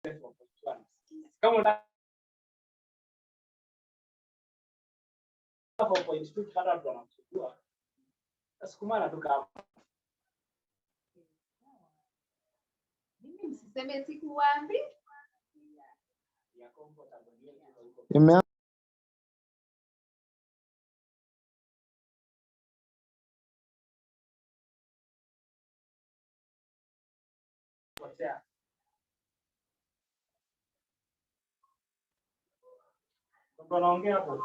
Kama unataka 4.2 kupata watu wanachukua, nasukumana tu kama mimi msiseme sikuambi ya comfortable potea. Ndio naongea hapo.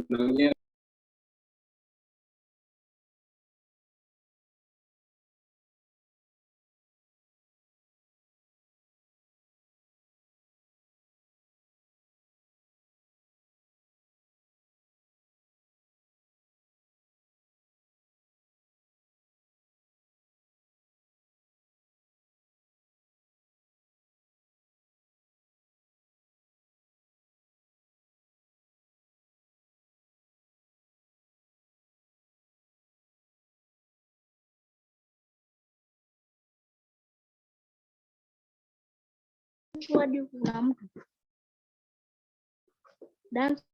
Naongea hadi kuna mtu dance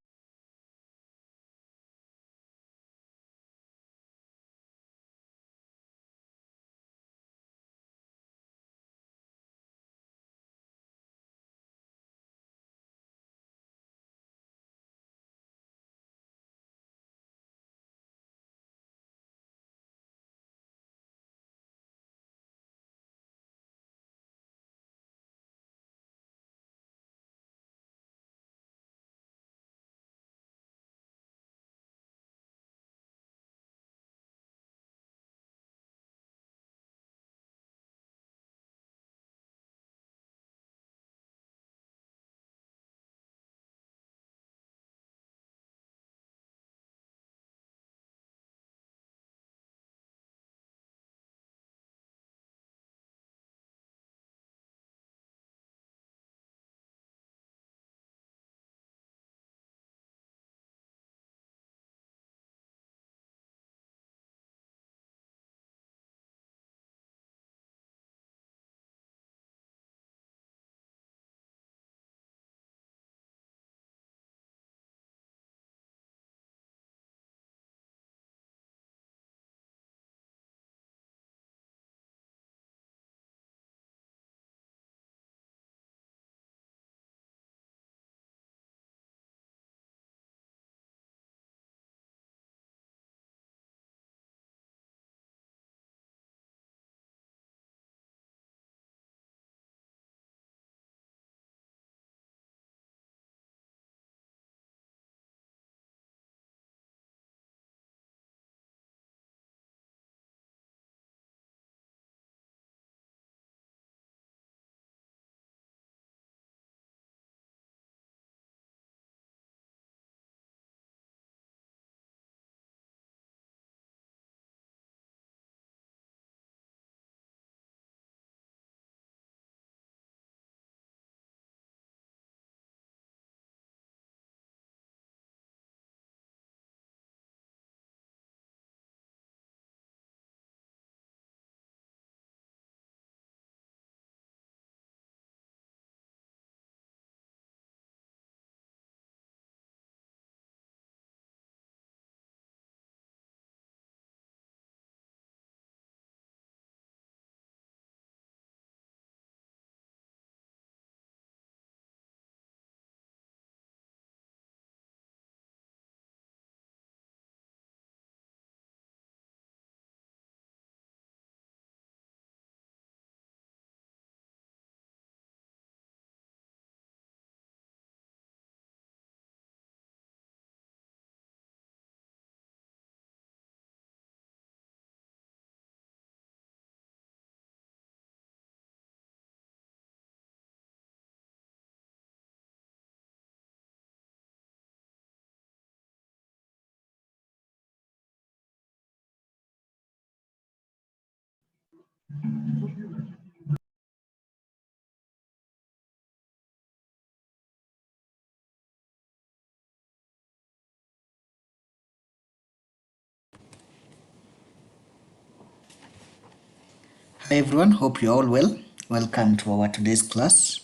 Hi everyone, hope you're all well. Welcome to our today's class,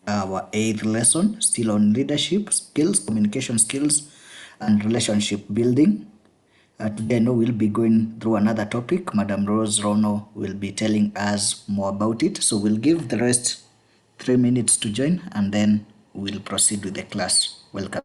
our 8th lesson, still on leadership skills, communication skills, and relationship building. Today I know we'll be going through another topic. Madam Rose Rono will be telling us more about it. So we'll give the rest 3 minutes to join and then we'll proceed with the class. Welcome.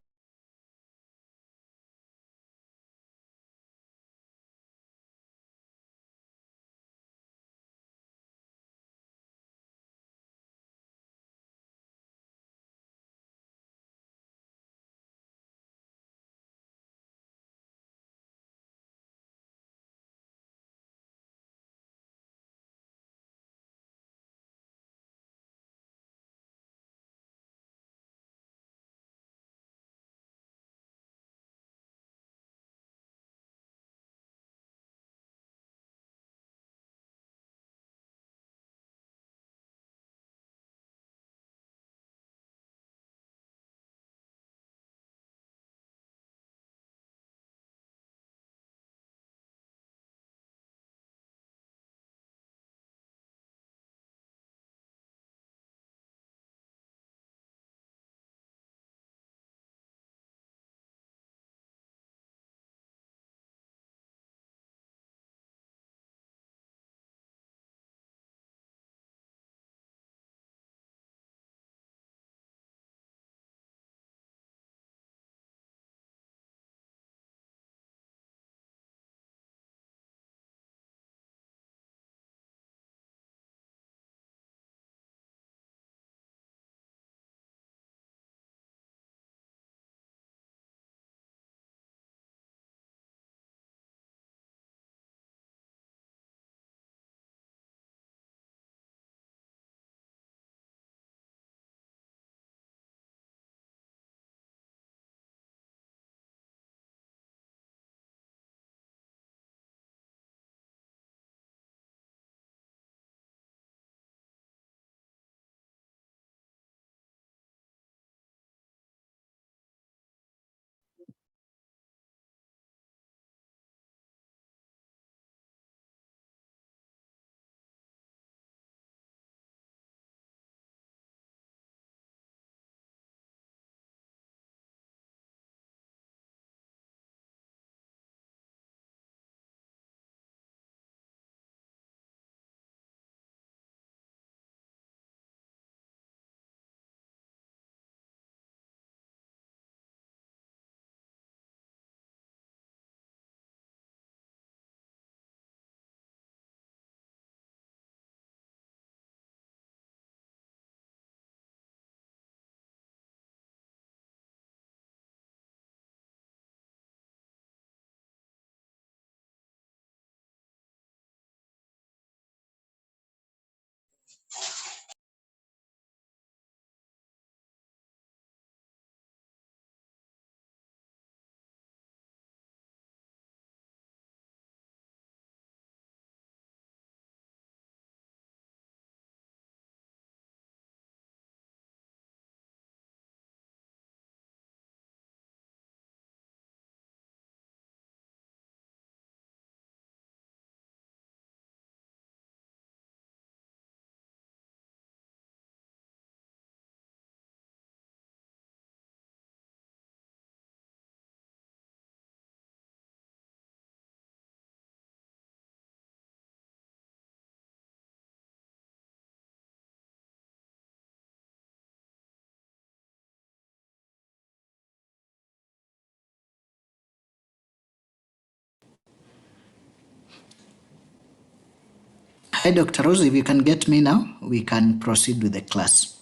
Hi Dr. Rose, if you can get me now, we can proceed with the class.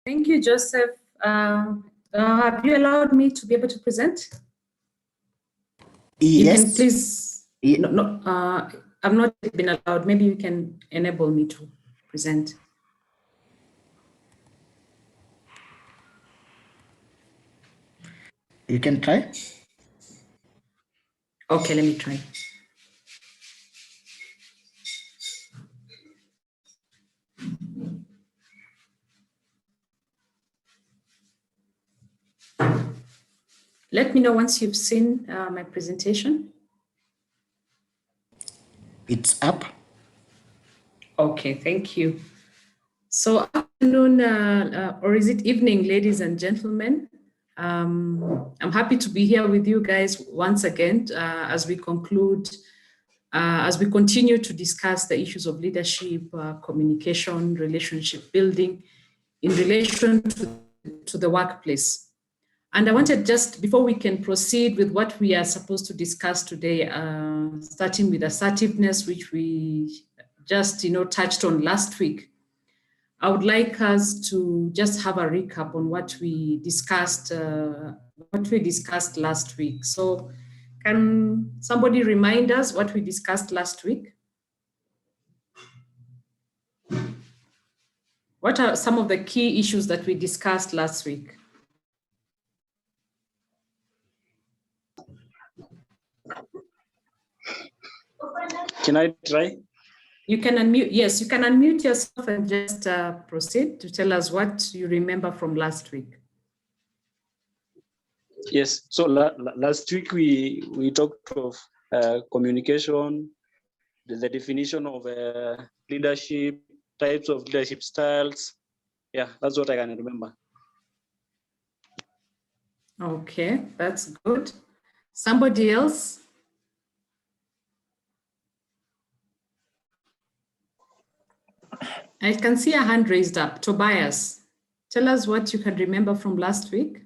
Thank you, Joseph. Have you allowed me to be able to present? Yes. You can please. Yeah. No, I've not been allowed. Maybe you can enable me to present. You can try. Okay, let me try. Let me know once you've seen my presentation. It's up. Okay, thank you. So afternoon, or is it evening, ladies and gentlemen? I'm happy to be here with you guys once again as we conclude, as we continue to discuss the issues of leadership, communication, relationship building in relation to the workplace. And I wanted just, before we can proceed with what we are supposed to discuss today, starting with assertiveness, which we just, touched on last week, I would like us to just have a recap on what we discussed last week. So can somebody remind us what we discussed last week? What are some of the key issues that we discussed last week? Can I try? You can unmute, yes, you can unmute yourself and just proceed to tell us what you remember from last week. Yes, so last week we talked of communication, the definition of leadership, types of leadership styles. Yeah, that's what I can remember. Okay, that's good. Somebody else? I can see a hand raised up. Tobias, tell us what you can remember from last week.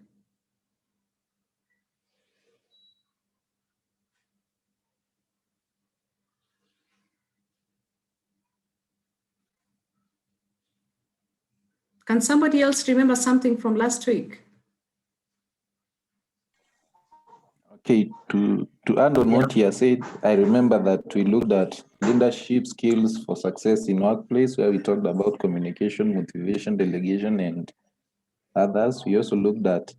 Can somebody else remember something from last week? Okay, to add on what you said, I remember that we looked at leadership skills for success in workplace, where we talked about communication, motivation, delegation, and others. We also looked at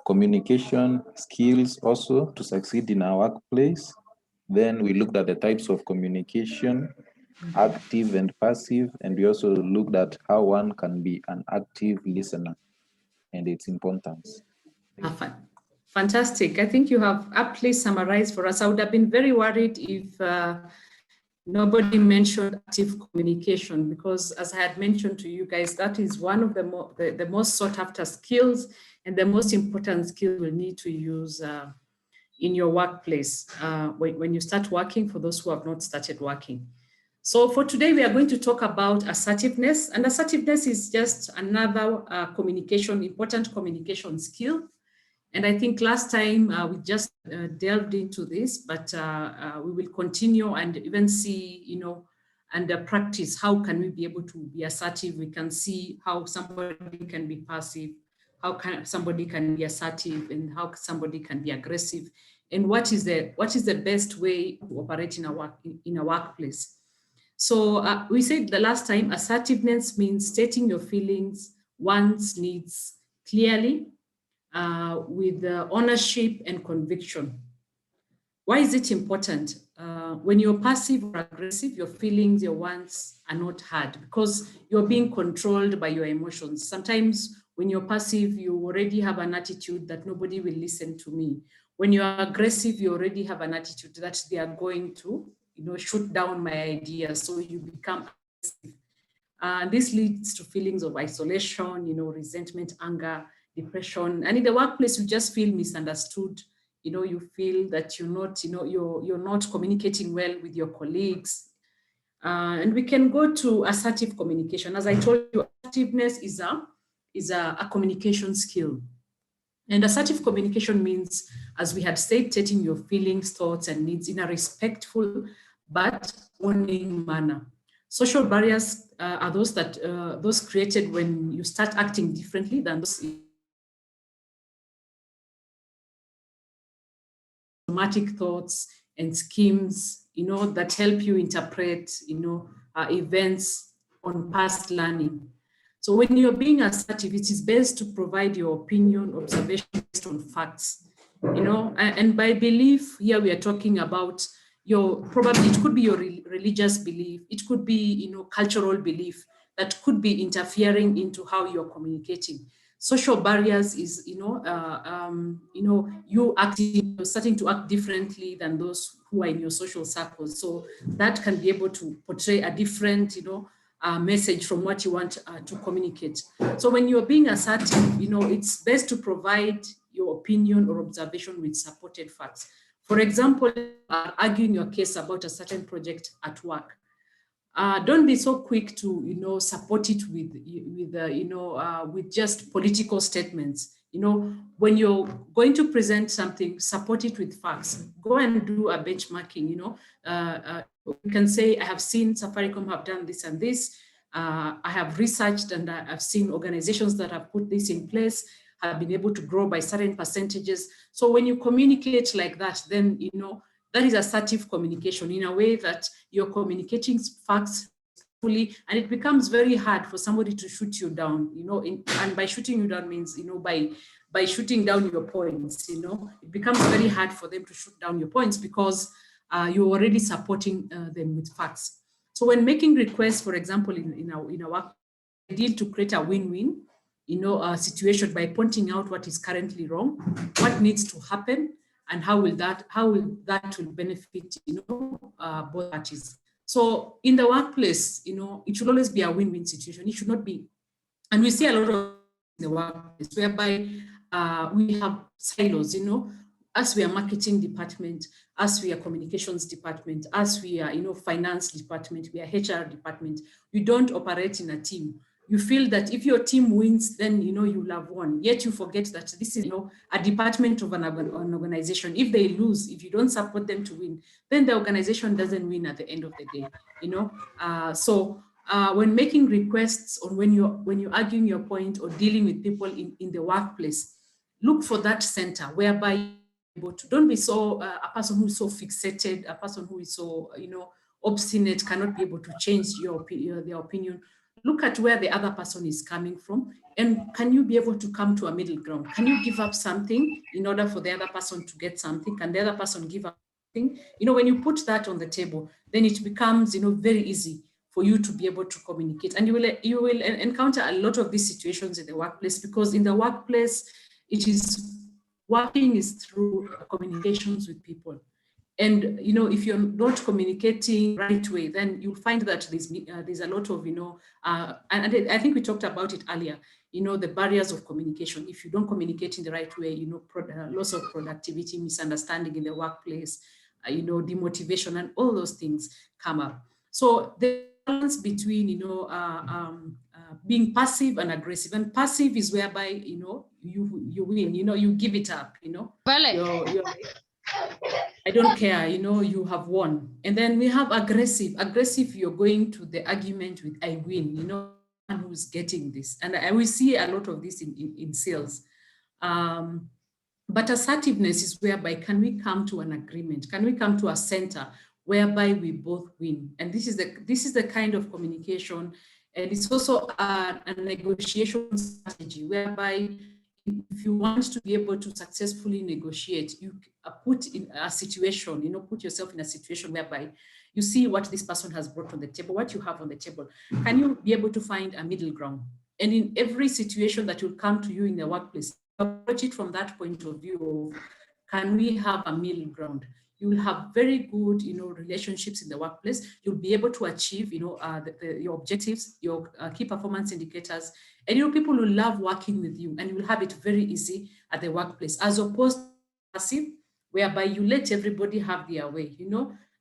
communication skills also to succeed in our workplace. Then we looked at the types of communication, active and passive, and we also looked at how one can be an active listener and its importance. Fantastic. I think you have aptly summarized for us. I would have been very worried if nobody mentioned active communication, because as I had mentioned to you guys, that is one of the most sought after skills and the most important skill you'll need to use in your workplace when you start working, for those who have not started working. So for today, we are going to talk about assertiveness, and assertiveness is just another important communication skill. And I think last time we just delved into this, but we will continue and even see, and practice how can we be able to be assertive. We can see how somebody can be passive, how somebody can be assertive, and how somebody can be aggressive, and what is the best way to operate in a workplace. So we said the last time, assertiveness means stating your feelings, wants, needs clearly, with ownership and conviction. Why is it important? When you're passive or aggressive, your feelings, your wants are not heard because you're being controlled by your emotions. Sometimes when you're passive, you already have an attitude that nobody will listen to me. When you're aggressive, you already have an attitude that they are going to, shoot down my ideas. So you become aggressive. This leads to feelings of isolation, resentment, anger, depression. And in the workplace, you just feel misunderstood. You feel that you're not, you're not communicating well with your colleagues. And we can go to assertive communication. As I told you, assertiveness is a communication skill. And assertive communication means, as we had said, stating your feelings, thoughts, and needs in a respectful but owning manner. Social barriers are those created when you start acting differently than those automatic thoughts and schemes, that help you interpret, events on past learning. So when you're being assertive, it is best to provide your opinion, observation based on facts, and by belief, here we are talking about probably it could be your religious belief, it could be, cultural belief that could be interfering into how you're communicating. Social barriers is, you starting to act differently than those who are in your social circles. So that can be able to portray a different, message from what you want to communicate. So when you're being assertive, it's best to provide your opinion or observation with supported facts. For example, arguing your case about a certain project at work. Don't be so quick to, support it with just political statements. When you're going to present something, support it with facts. Go and do a benchmarking. You can say, I have seen Safaricom have done this and this. I have researched and I've seen organizations that have put this in place, have been able to grow by certain percentages. So when you communicate like that, then, that is assertive communication in a way that you're communicating facts fully, and it becomes very hard for somebody to shoot you down, and by shooting you down means, by shooting down your points, it becomes very hard for them to shoot down your points because you're already supporting them with facts. So when making requests, for example, in our work, ideal to create a win-win, situation by pointing out what is currently wrong, what needs to happen, and how will that benefit both parties. So in the workplace, it should always be a win-win situation. It should not be, and we see a lot of in the workplace whereby we have silos. As we are marketing department, as we are communications department, as we are finance department, we are HR department. You don't operate in a team. You feel that if your team wins, then you'll have won. Yet you forget that this is a department of an organization. If they lose, if you don't support them to win, then the organization doesn't win at the end of the day. So when making requests or when you're arguing your point or dealing with people in the workplace, look for that center whereby don't be so a person who is so fixated, a person who is so obstinate, cannot be able to change their opinion. Look at where the other person is coming from, and can you be able to come to a middle ground? Can you give up something in order for the other person to get something? Can the other person give up something? When you put that on the table, then it becomes very easy for you to be able to communicate, and you will encounter a lot of these situations in the workplace, because in the workplace, working is through communications with people. And if you're not communicating right way, then you'll find that there's a lot of and I think we talked about it earlier. The barriers of communication. If you don't communicate in the right way, loss of productivity, misunderstanding in the workplace, demotivation, and all those things come up. So the balance between being passive and aggressive. And passive is whereby you win. You give it up. You're I don't care, you have won. And then we have aggressive. Aggressive, you're going to the argument with I win, who's getting this. And we see a lot of this in sales. But assertiveness is whereby can we come to an agreement? Can we come to a center whereby we both win? And this is the kind of communication. And it's also a negotiation strategy whereby if you want to be able to successfully negotiate, you put in a situation, put yourself in a situation whereby you see what this person has brought on the table, what you have on the table. Can you be able to find a middle ground? And in every situation that will come to you in the workplace, approach it from that point of view of, can we have a middle ground? You will have very good, relationships in the workplace. You'll be able to achieve, your objectives, your key performance indicators, and people will love working with you, and you will have it very easy at the workplace, as opposed to passive, whereby you let everybody have their way.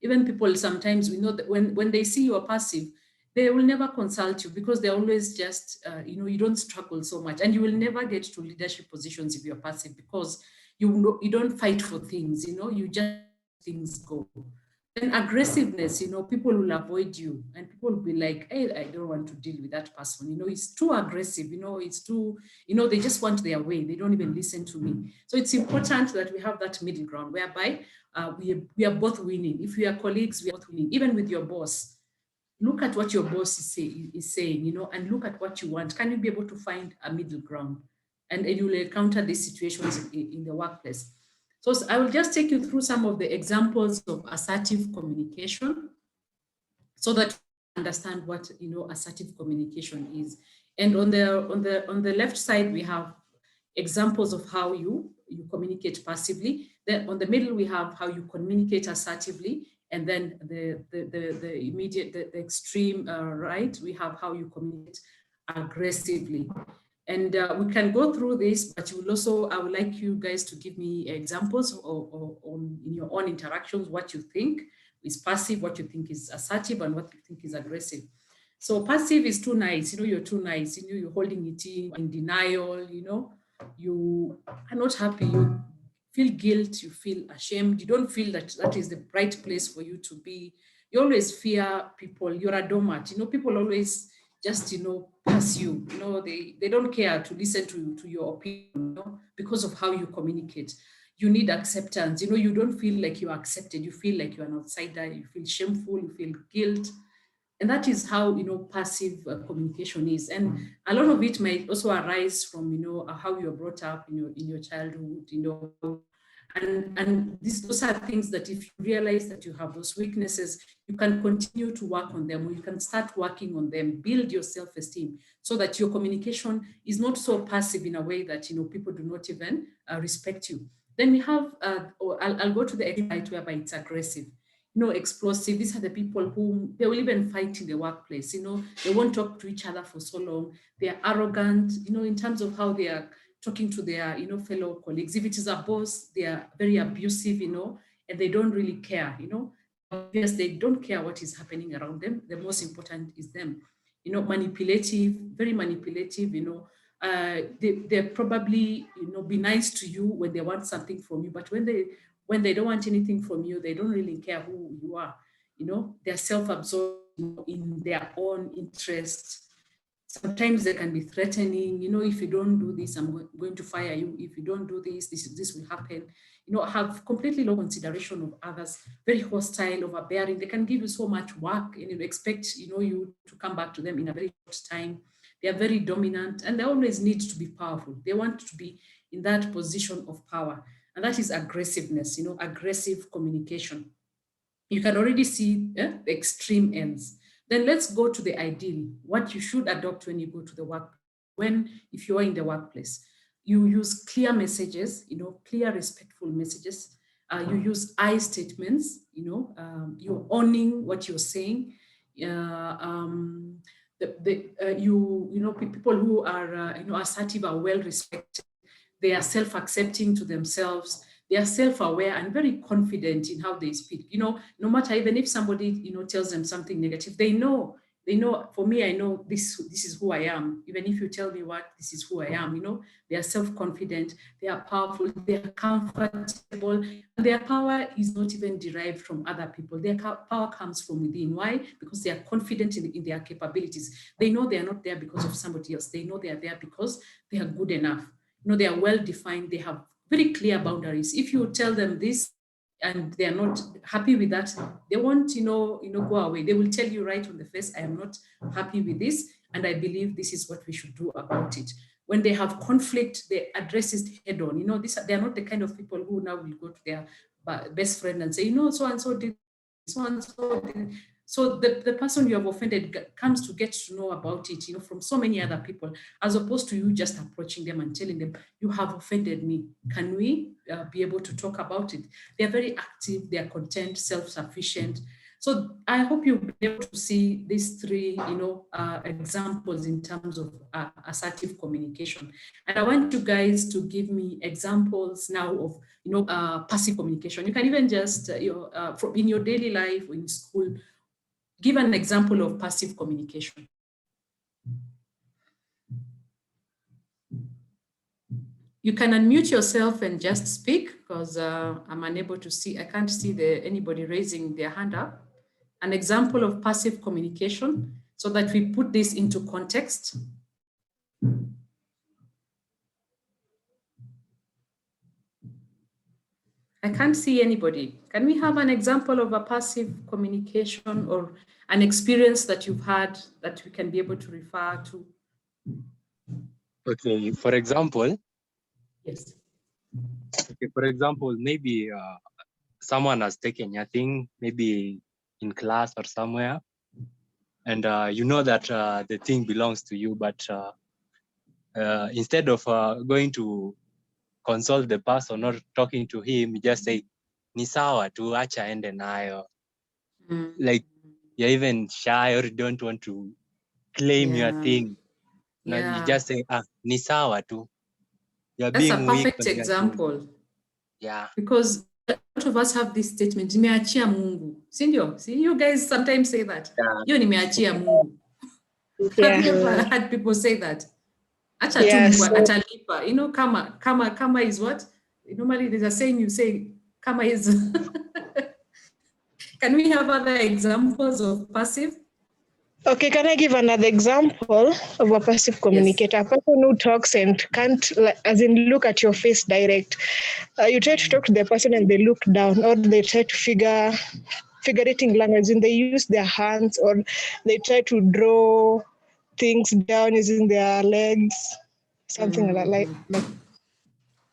Even people sometimes, we know that when they see you are passive, they will never consult you because they're always just, you don't struggle so much, and you will never get to leadership positions if you're passive because you don't fight for things, you just things go. And aggressiveness, people will avoid you, and people will be like, hey, I don't want to deal with that person. It's too aggressive, it's too, they just want their way. They don't even listen to me. So it's important that we have that middle ground whereby we are both winning. If we are colleagues, we are both winning. Even with your boss, look at what your boss is saying, and look at what you want. Can you be able to find a middle ground? And you will encounter these situations in the workplace. So I will just take you through some of the examples of assertive communication so that you understand what assertive communication is. And on the left side, we have examples of how you communicate passively. Then on the middle, we have how you communicate assertively. And then the immediate, the extreme right, we have how you communicate aggressively. And we can go through this, but you will also, I would like you guys to give me examples on in your own interactions, what you think is passive, what you think is assertive, and what you think is aggressive. So passive is too nice, you're too nice, you're holding it in denial, you are not happy, you feel guilt, you feel ashamed, you don't feel that that is the right place for you to be. You always fear people, you're a doormat, people always just, pass you, they don't care to listen to your opinion, because of how you communicate. You need acceptance, you don't feel like you're accepted, you feel like you're an outsider, you feel shameful, you feel guilt. And that is how, passive communication is. And a lot of it might also arise from, how you're brought up in your childhood, and those are things that if you realize that you have those weaknesses, you can continue to work on them, or you can start working on them, build your self-esteem so that your communication is not so passive in a way that, people do not even respect you. Then we have, I'll go to the right whereby it's aggressive. Explosive. These are the people who they will even fight in the workplace. They won't talk to each other for so long. They are arrogant, in terms of how they are talking to their, fellow colleagues. If it is a boss, they are very abusive, and they don't really care, Yes, they don't care what is happening around them. The most important is them, manipulative, very manipulative, they probably, be nice to you when they want something from you, but when they don't want anything from you, they don't really care who you are. They're self-absorbed in their own interests. Sometimes they can be threatening, if you don't do this, I'm going to fire you. If you don't do this, this will happen. Have completely low consideration of others, very hostile, overbearing. They can give you so much work and expect, you to come back to them in a very short time. They are very dominant and they always need to be powerful. They want to be in that position of power. And that is aggressiveness, aggressive communication. You can already see the extreme ends. Then let's go to the ideal, what you should adopt when you go to the work, if you are in the workplace. You use clear messages, clear, respectful messages. You use I statements, you're owning what you're saying. People who are, assertive are well respected. They are self-accepting to themselves. They are self-aware and very confident in how they speak. No matter, even if somebody, tells them something negative, they know, for me, I know this is who I am. Even if you tell me what, this is who I am, they are self-confident, they are powerful, they are comfortable, and their power is not even derived from other people. Their power comes from within. Why? Because they are confident in their capabilities. They know they are not there because of somebody else. They know they are there because they are good enough. They are well-defined, they have very clear boundaries. If you tell them this and they are not happy with that, they won't, go away. They will tell you right on the face, I am not happy with this, and I believe this is what we should do about it. When they have conflict, they address it head on. They are not the kind of people who now will go to their best friend and say, so-and-so did, so-and-so did. So the person you have offended comes to get to know about it, from so many other people, as opposed to you just approaching them and telling them, you have offended me. Can we be able to talk about it? They're very active, they're content, self-sufficient. So I hope you'll be able to see these three, examples in terms of assertive communication. And I want you guys to give me examples now of, passive communication. You can even just, in your daily life or in school, give an example of passive communication. You can unmute yourself and just speak because I'm unable to see, I can't see anybody raising their hand up. An example of passive communication so that we put this into context. I can't see anybody. Can we have an example of a passive communication or an experience that you've had that we can be able to refer to? Okay, for example. Yes. Okay, for example, maybe someone has taken your thing, maybe in class or somewhere, and you know that the thing belongs to you, but instead of going to consult the person or talking to him, you just say, ni sawa tu, acha ende nayo. Like you're even shy or you don't want to claim your thing. Now you just say, ni sawa tu. You're That's a being weak. perfect example. Yeah. Because a lot of us have this statement, nimeachia Mungu. Sindio? See, you guys sometimes say that. Yo nimeachia Mungu. Have you ever had people say that? Acha tu Mungu atalipa. You know, kama is what? Normally there's a saying you say, kama is. Can we have other examples of passive? Okay, can I give another example of a passive communicator? A person who talks and can't, as in, look at your face direct. You try to talk to the person and they look down, or they try to figurating language, and they use their hands, or they try to draw things down using their legs, something like that.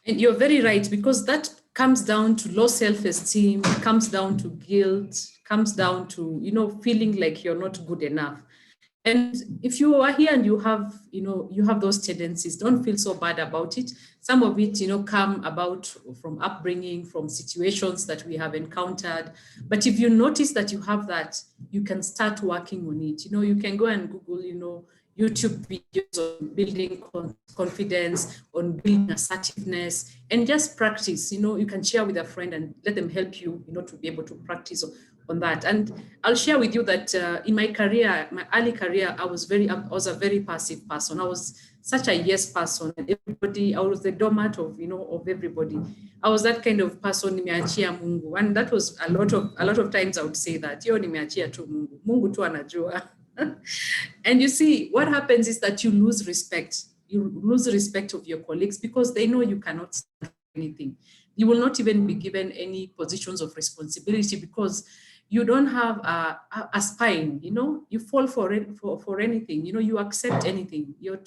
And you're very right, because that comes down to low self-esteem, comes down to guilt, comes down to, you know, feeling like you're not good enough. And if you are here and you have, you know, you have those tendencies, don't feel so bad about it. Some of it, you know, come about from upbringing, from situations that we have encountered. But if you notice that you have that, you can start working on it. You know, you can go and Google, you know, YouTube videos on building confidence, on building assertiveness, and just practice. You know, you can share with a friend and let them help you, you know, to be able to practice on that. And I'll share with you that in my career, my early career, I was a very passive person. I was such a yes person, and everybody, I was the doormat of, you know, of everybody. I was that kind of person, nimeachia Mungu. And that was a lot of times I would say that, yo nimeachia tu Mungu, Mungu tu anajua. And you see, what happens is that you lose respect. You lose respect of your colleagues because they know you cannot stand anything. You will not even be given any positions of responsibility because you don't have a spine, you know, you fall for anything, you know, you accept anything. You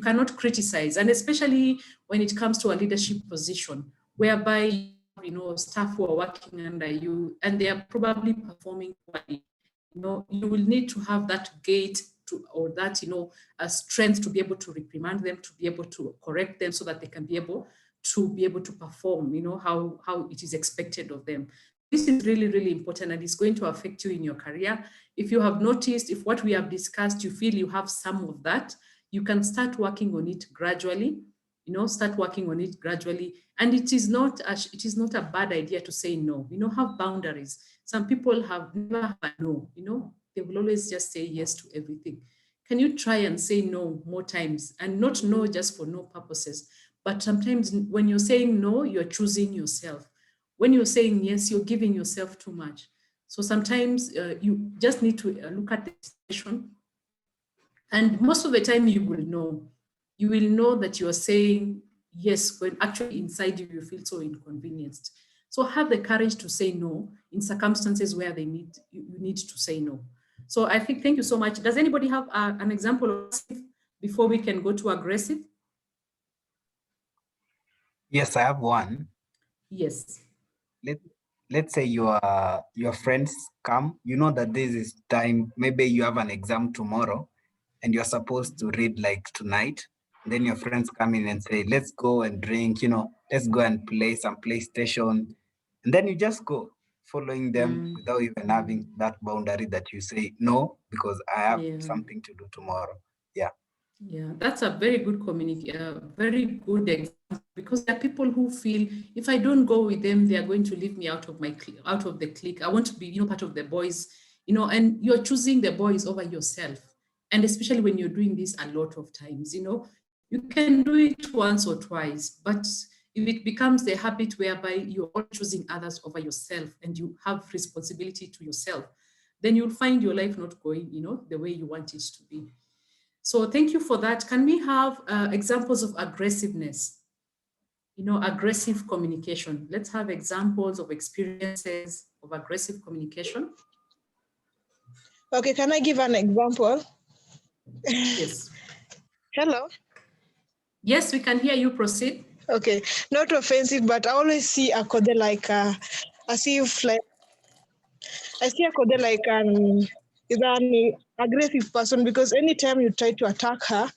cannot criticize. And especially when it comes to a leadership position, whereby, you know, staff who are working under you and they are probably performing poorly. You know, you will need to have that gate or that, you know, a strength to be able to reprimand them, to be able to correct them so that they can be able to perform, you know, how it is expected of them. This is really, really important, and it's going to affect you in your career. If you have noticed, if what we have discussed, you feel you have some of that, you can start working on it gradually, you know, start working on it gradually. And it is not a bad idea to say no, you know, have boundaries. Some people have never had a no, you know, they will always just say yes to everything. Can you try and say no more times, and not no just for no purposes, but sometimes when you're saying no, you're choosing yourself. When you're saying yes, you're giving yourself too much. So sometimes you just need to look at the situation. And most of the time you will know that you are saying yes when actually inside you feel so inconvenienced. So have the courage to say no in circumstances where you need to say no. So I think, thank you so much. Does anybody have an example of passive before we can go to aggressive? Yes, I have one. Yes. Let's say your friends come, you know that this is time, maybe you have an exam tomorrow and you're supposed to read like tonight. Then your friends come in and say, let's go and drink, you know, let's go and play some PlayStation. And then you just go following them without even having that boundary that you say, no, because I have something to do tomorrow. Yeah. Yeah, that's a very good very good example, because there are people who feel if I don't go with them, they are going to leave me out of the clique. I want to be, you know, part of the boys, you know, and you're choosing the boys over yourself. And especially when you're doing this a lot of times, you know, you can do it once or twice, but if it becomes the habit whereby you're all choosing others over yourself and you have responsibility to yourself, then you'll find your life not going, you know, the way you want it to be. So thank you for that. Can we have examples of aggressiveness? You know, aggressive communication. Let's have examples of experiences of aggressive communication. Okay, can I give an example? Yes. Hello? Yes, we can hear you. Proceed. Okay, not offensive, but I always see a code like I see a code like is an aggressive person, because anytime you try to attack her,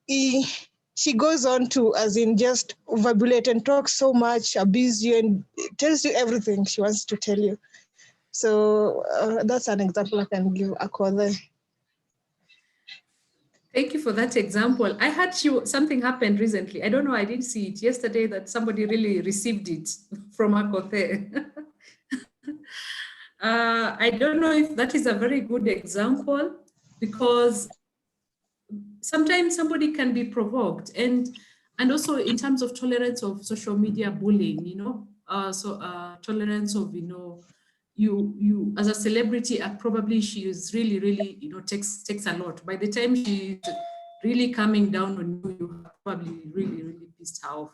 she goes on to, as in, just verbulate and talk so much, abuse you, and tells you everything she wants to tell you. So that's an example I can give, Akwathe. Thank you for that example. I had something happened recently. I don't know, I didn't see it yesterday, that somebody really received it from Akwathe. I don't know if that is a very good example, because sometimes somebody can be provoked, and also in terms of tolerance of social media bullying, tolerance of, you as a celebrity, probably she is really, takes a lot. By the time she's really coming down on you, you are probably really pissed her off.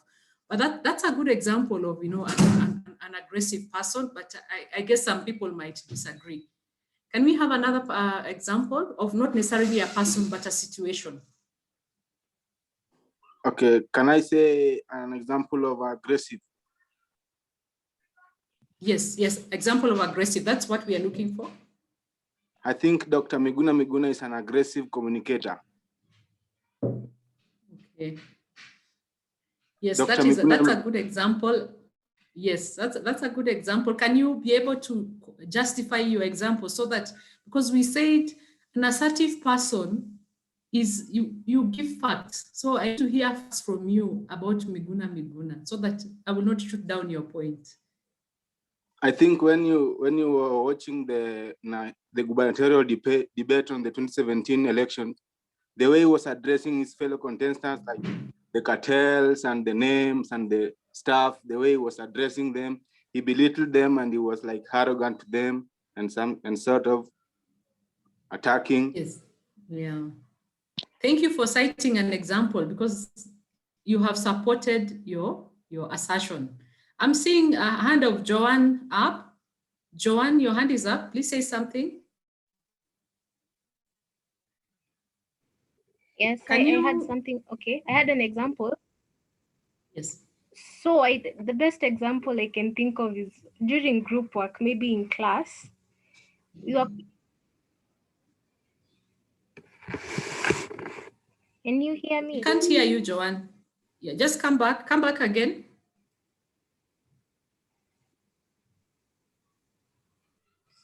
But that's a good example of, an aggressive person, but I guess some people might disagree. Can we have another example of not necessarily a person, but a situation? Okay, can I say an example of aggressive? Yes, example of aggressive. That's what we are looking for. I think Dr. Miguna is an aggressive communicator. Okay. Yes, Dr. that's a good example. Yes, that's a good example. Can you be able to justify your example, so that, because we said an assertive person is you give facts. So I need to hear facts from you about Miguna, so that I will not shoot down your point. I think when you were watching the gubernatorial debate on the 2017 election, the way he was addressing his fellow contestants, like the cartels and the names and the stuff, the way he was addressing them, he belittled them, and he was like arrogant to them and sort of attacking. Yes, yeah. Thank you for citing an example, because you have supported your assertion. I'm seeing a hand of Joanne up. Joanne, your hand is up. Please say something. Yes, I had something. Okay, I had an example. Yes. So the best example I can think of is during group work, maybe in class. Can you hear me? I can't hear you, Joanne. Yeah, just come back again.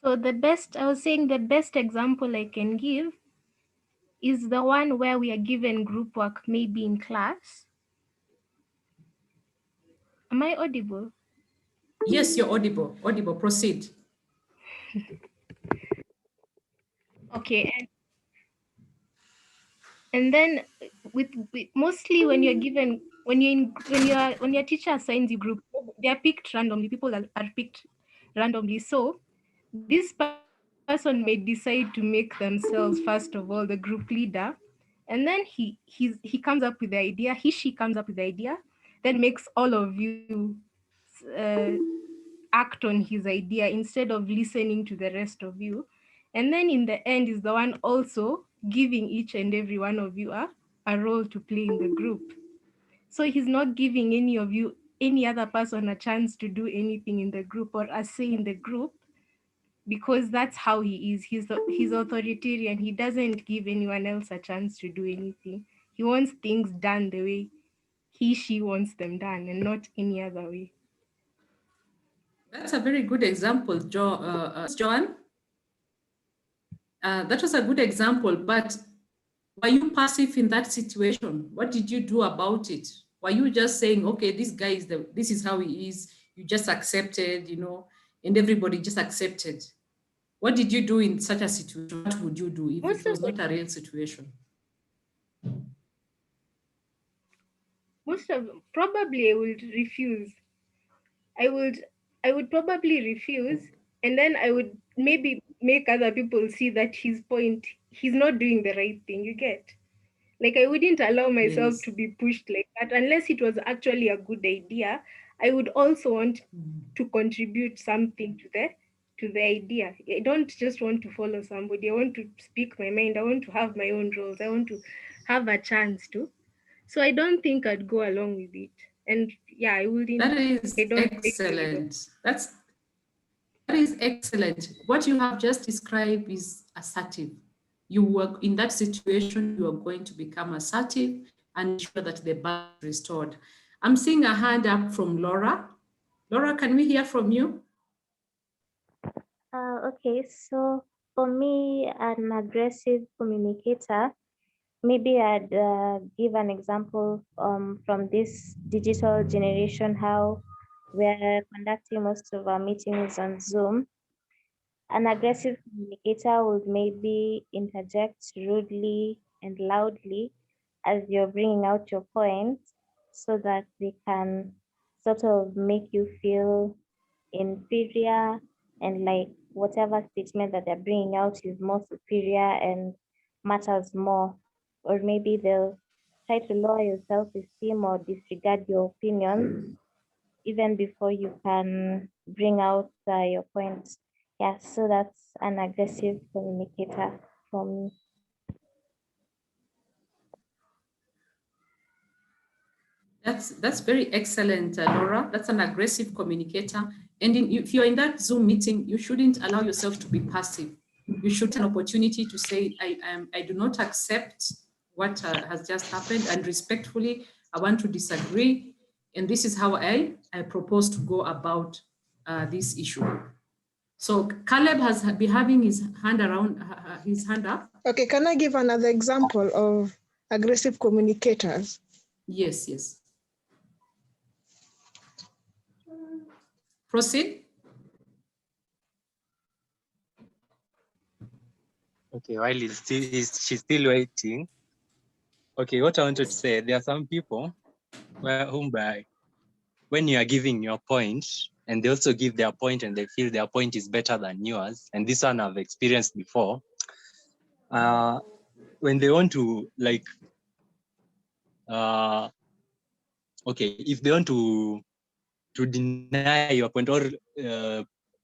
So I was saying the best example I can give is the one where we are given group work, maybe in class. Am I audible? Yes, you're audible. Proceed. Okay. And then with mostly when you're given, when your teacher assigns you group, they are picked randomly. People are picked randomly. So this person may decide to make themselves, first of all, the group leader. And then he comes up with the idea, she comes up with the idea, then makes all of you act on his idea instead of listening to the rest of you. And then in the end is the one also giving each and every one of you a role to play in the group. So he's not giving any other person a chance to do anything in the group or a say in the group, because that's how he is. He's authoritarian. He doesn't give anyone else a chance to do anything. He wants things done the way she wants them done, and not any other way. That's a very good example, Joanne. That was a good example, but were you passive in that situation? What did you do about it? Were you just saying, okay, this guy this is how he is, you just accepted, and everybody just accepted? What did you do in such a situation? What would you do if it was not a real situation? Probably I would refuse. I would probably refuse, and then I would maybe make other people see that he's not doing the right thing. You get? Like, I wouldn't allow myself to be pushed like that unless it was actually a good idea. I would also want to contribute something to the idea. I don't just want to follow somebody. I want to speak my mind. I want to have my own roles. I want to have a chance to. So I don't think I'd go along with it. And yeah, I wouldn't. That is excellent. That is excellent. What you have just described is assertive. You work in that situation, you are going to become assertive and ensure that the balance is restored. I'm seeing a hand up from Laura. Laura, can we hear from you? Okay, so for me, an aggressive communicator, maybe I'd give an example from this digital generation, how we're conducting most of our meetings on Zoom. An aggressive communicator would maybe interject rudely and loudly as you're bringing out your point so that they can sort of make you feel inferior and like whatever statement that they're bringing out is more superior and matters more. Or maybe they'll try to lower your self-esteem or disregard your opinion even before you can bring out your points. Yeah, so that's an aggressive communicator for me. That's very excellent, Laura. That's an aggressive communicator. And if you're in that Zoom meeting, you shouldn't allow yourself to be passive. You should have an opportunity to say, I do not accept what has just happened, and respectfully, I want to disagree. And this is how I propose to go about this issue. So Caleb has been having his hand up. Okay, can I give another example of aggressive communicators? Yes, yes. Proceed. Okay, while she's still waiting. Okay, what I wanted to say, there are some people when you are giving your point, and they also give their point and they feel their point is better than yours, and this one I've experienced before, when they want to okay, if they want to deny your point or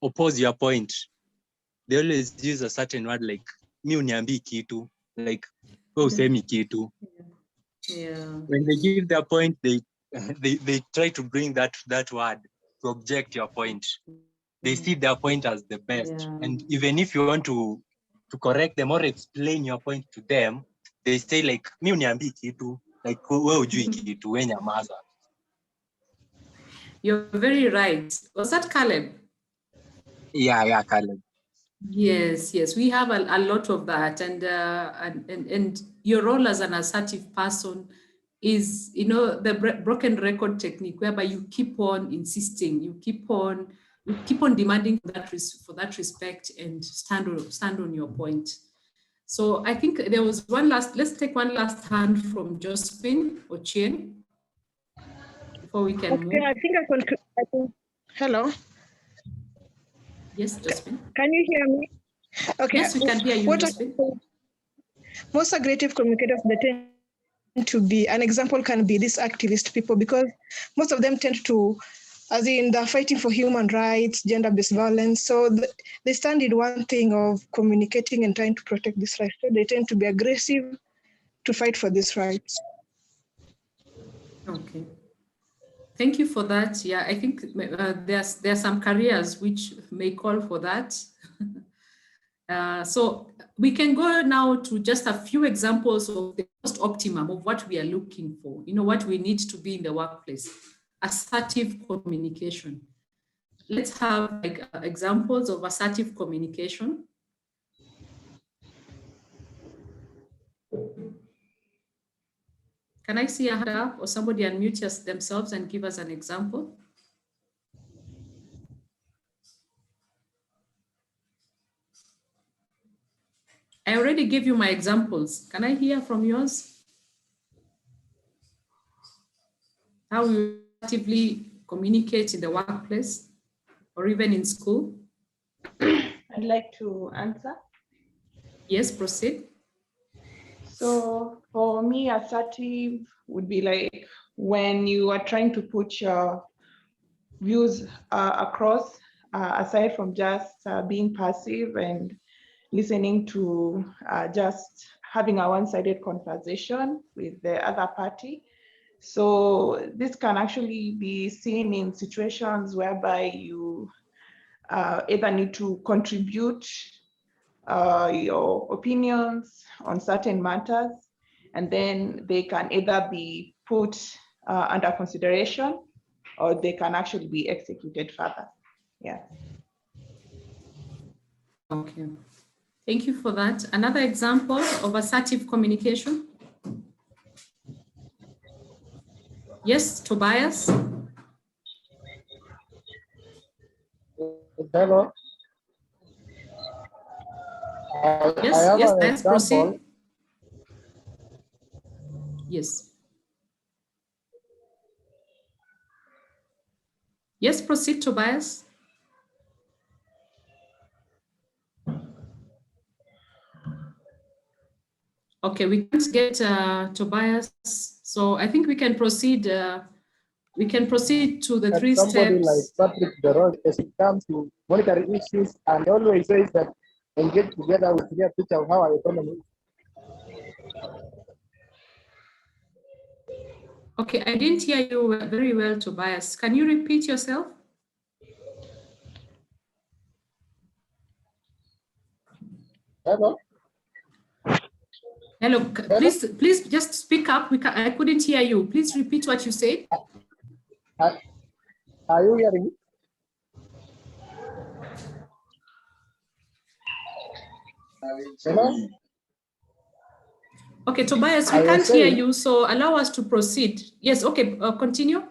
oppose your point, they always use a certain word like mi uniambi kitu, like wewe usemi kitu. Yeah. When they give their point, they try to bring that word to object your point. They see their point as the best. Yeah. And even if you want to correct them or explain your point to them, they say like mi uniambi kitu, like wewe hujui kitu, wewe nyamaza. You're very right. Was that Caleb? Yeah, Caleb. Yes, we have a lot of that, and your role as an assertive person is, the broken record technique, whereby you keep on insisting, you keep on demanding for that respect and stand on your point. So I think there was let's take one last hand from Josephine Ochieng before we can move. I think I can. Hello. Yes, Josephine. Can you hear me? Okay. Yes, we can hear you, Josephine. Most aggressive communicators, they tend to be, an example can be these activist people, because most of them tend to, as in they're fighting for human rights, gender-based violence. So they stand in one thing of communicating and trying to protect these rights. So they tend to be aggressive to fight for these rights. Okay. Thank you for that. Yeah, I think there are some careers which may call for that. So we can go now to just a few examples of the most optimum of what we are looking for, what we need to be in the workplace. Assertive communication. Let's have examples of assertive communication. Can I see a hand up, or somebody unmute themselves and give us an example? I already gave you my examples. Can I hear from yours? How you actively communicate in the workplace or even in school? I'd like to answer. Yes, proceed. So for me, assertive would be like when you are trying to put your views across, aside from just being passive and listening to just having a one-sided conversation with the other party. So this can actually be seen in situations whereby you either need to contribute your opinions on certain matters, and then they can either be put under consideration or they can actually be executed further. Yeah. Okay. Thank you for that. Another example of assertive communication. Yes, Tobias. Hello. Yes, proceed. Yes. Yes, proceed, Tobias. Okay, we can't get Tobias, so I think we can proceed. We can proceed to the three Somebody like steps. Patrick Deron, as it comes to monetary issues, and always says that engage together with clear picture of how our economy is. Okay, I didn't hear you very well, Tobias. Can you repeat yourself? Hello. Hello, please just speak up. I couldn't hear you. Please repeat what you said. Are you hearing me? Hello? Okay, Tobias, we can't hear you, so allow us to proceed. Yes, okay, continue.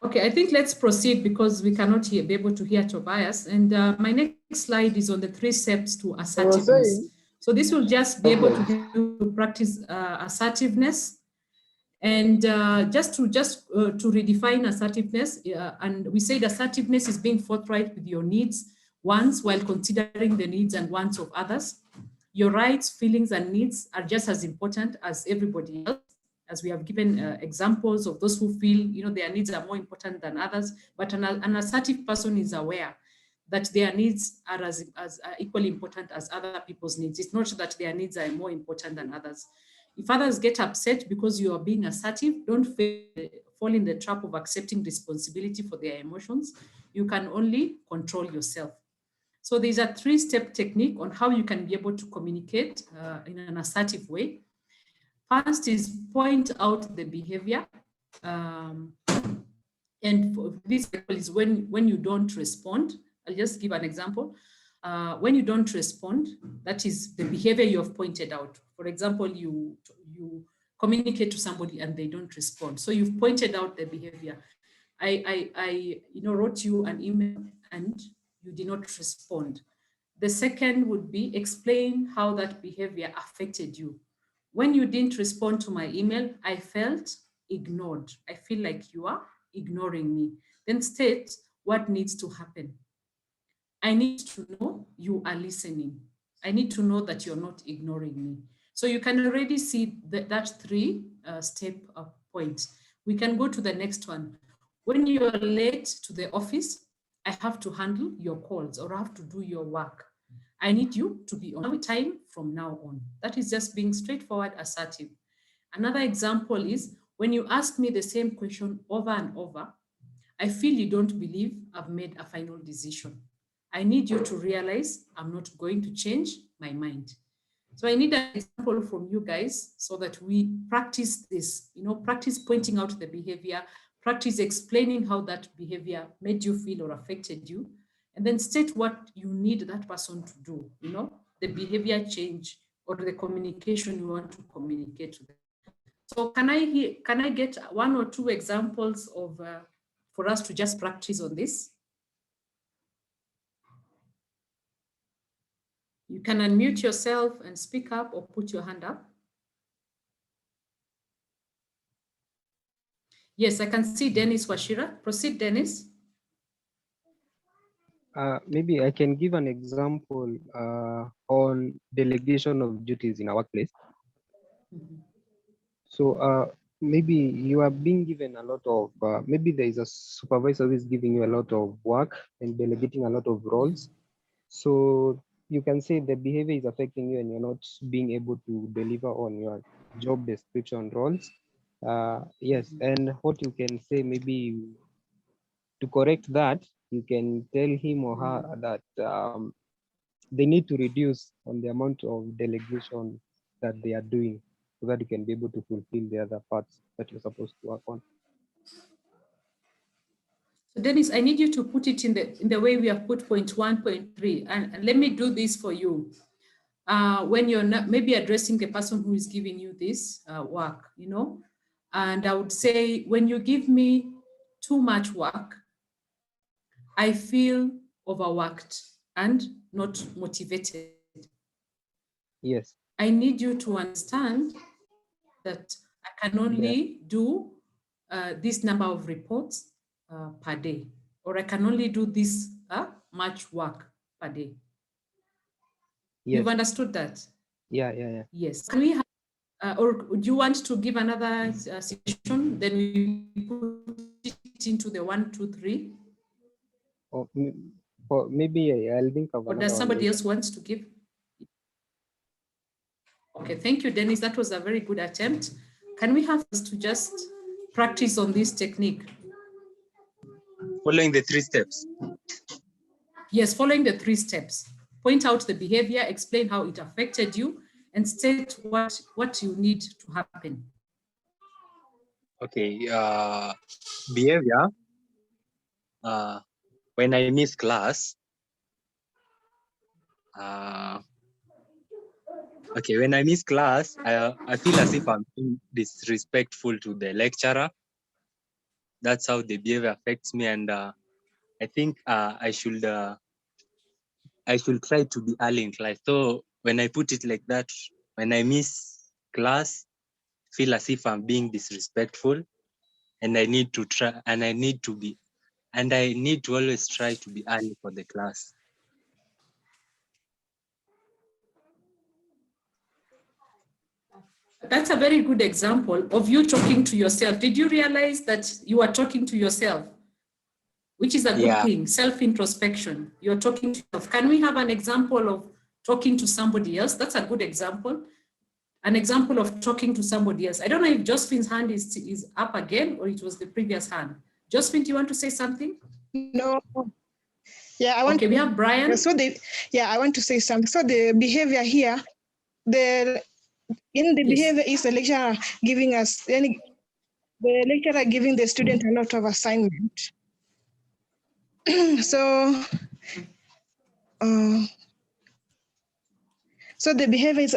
Okay, I think let's proceed because we cannot be able to hear Tobias. And my next slide is on the three steps to assertiveness. So this will just be able to help you to practice assertiveness. And just to redefine assertiveness, and we said assertiveness is being forthright with your needs, wants, while considering the needs and wants of others. Your rights, feelings, and needs are just as important as everybody else, as we have given examples of those who feel their needs are more important than others. But an assertive person is aware that their needs are as equally important as other people's needs. It's not that their needs are more important than others. If others get upset because you are being assertive, don't fall in the trap of accepting responsibility for their emotions. You can only control yourself. So there's a three-step technique on how you can be able to communicate in an assertive way. First is point out the behavior. And for this is when you don't respond. I'll just give an example. When you don't respond, that is the behavior you have pointed out. For example, you communicate to somebody and they don't respond. So you've pointed out the behavior. I wrote you an email and you did not respond. The second would be explain how that behavior affected you. When you didn't respond to my email, I felt ignored. I feel like you are ignoring me. Then state what needs to happen. I need to know you are listening. I need to know that you're not ignoring me. So you can already see that three-step point. We can go to the next one. When you are late to the office, I have to handle your calls or I have to do your work. I need you to be on time from now on. That is just being straightforward, assertive. Another example is when you ask me the same question over and over, I feel you don't believe I've made a final decision. I need you to realize I'm not going to change my mind. So I need an example from you guys so that we practice this, practice pointing out the behavior, practice explaining how that behavior made you feel or affected you, and then state what you need that person to do, the behavior change or the communication you want to communicate to them. So can I get one or two examples of for us to just practice on this? You can unmute yourself and speak up or put your hand up. Yes, I can see Dennis Washira. Proceed, Dennis. Maybe I can give an example on delegation of duties in our workplace. Mm-hmm. So maybe you are being given a lot of, maybe there is a supervisor who is giving you a lot of work and delegating a lot of roles. So you can say the behavior is affecting you and you're not being able to deliver on your job description roles. Yes, and what you can say, maybe to correct that, you can tell him or her that they need to reduce on the amount of delegation that they are doing so that you can be able to fulfill the other parts that you're supposed to work on. So Dennis, I need you to put it in the way we have put point 1.3, and let me do this for you. When you're not maybe addressing the person who is giving you this work, you know, and I would say, when you give me too much work, I feel overworked and not motivated. Yes. I need you to understand that I can only do this number of reports per day, or I can only do this much work per day. Yes. You've understood that? Yeah. Yes. Can we have, or do you want to give another session? Then we put it into the 1, 2, 3. Or maybe I'll think of Or another does one somebody later. else wants to give? Okay, thank you, Dennis. That was a very good attempt. Can we have us to just practice on this technique? Following the 3 steps. Yes, following the 3 steps. Point out the behavior, explain how it affected you, and state what you need to happen. Okay, behavior. When I miss class, okay, when I miss class, I feel as if I'm being disrespectful to the lecturer. That's how the behavior affects me, and I think I should try to be early in class. So when I put it like that, when I miss class, feel as if I'm being disrespectful, and I need to try, and I need to always try to be early for the class. That's a very good example of you talking to yourself. Did you realize that you are talking to yourself? Which is a good thing, self-introspection. You're talking to yourself. Can we have an example of talking to somebody else? That's a good example. An example of talking to somebody else. I don't know if Josephine's hand is up again or it was the previous hand. Josephine, do you want to say something? No. Yeah, I want. Okay, we have Brian. I want to say something. So the behavior here, behavior is the lecturer giving us the lecturer giving the student a lot of assignment. So the behavior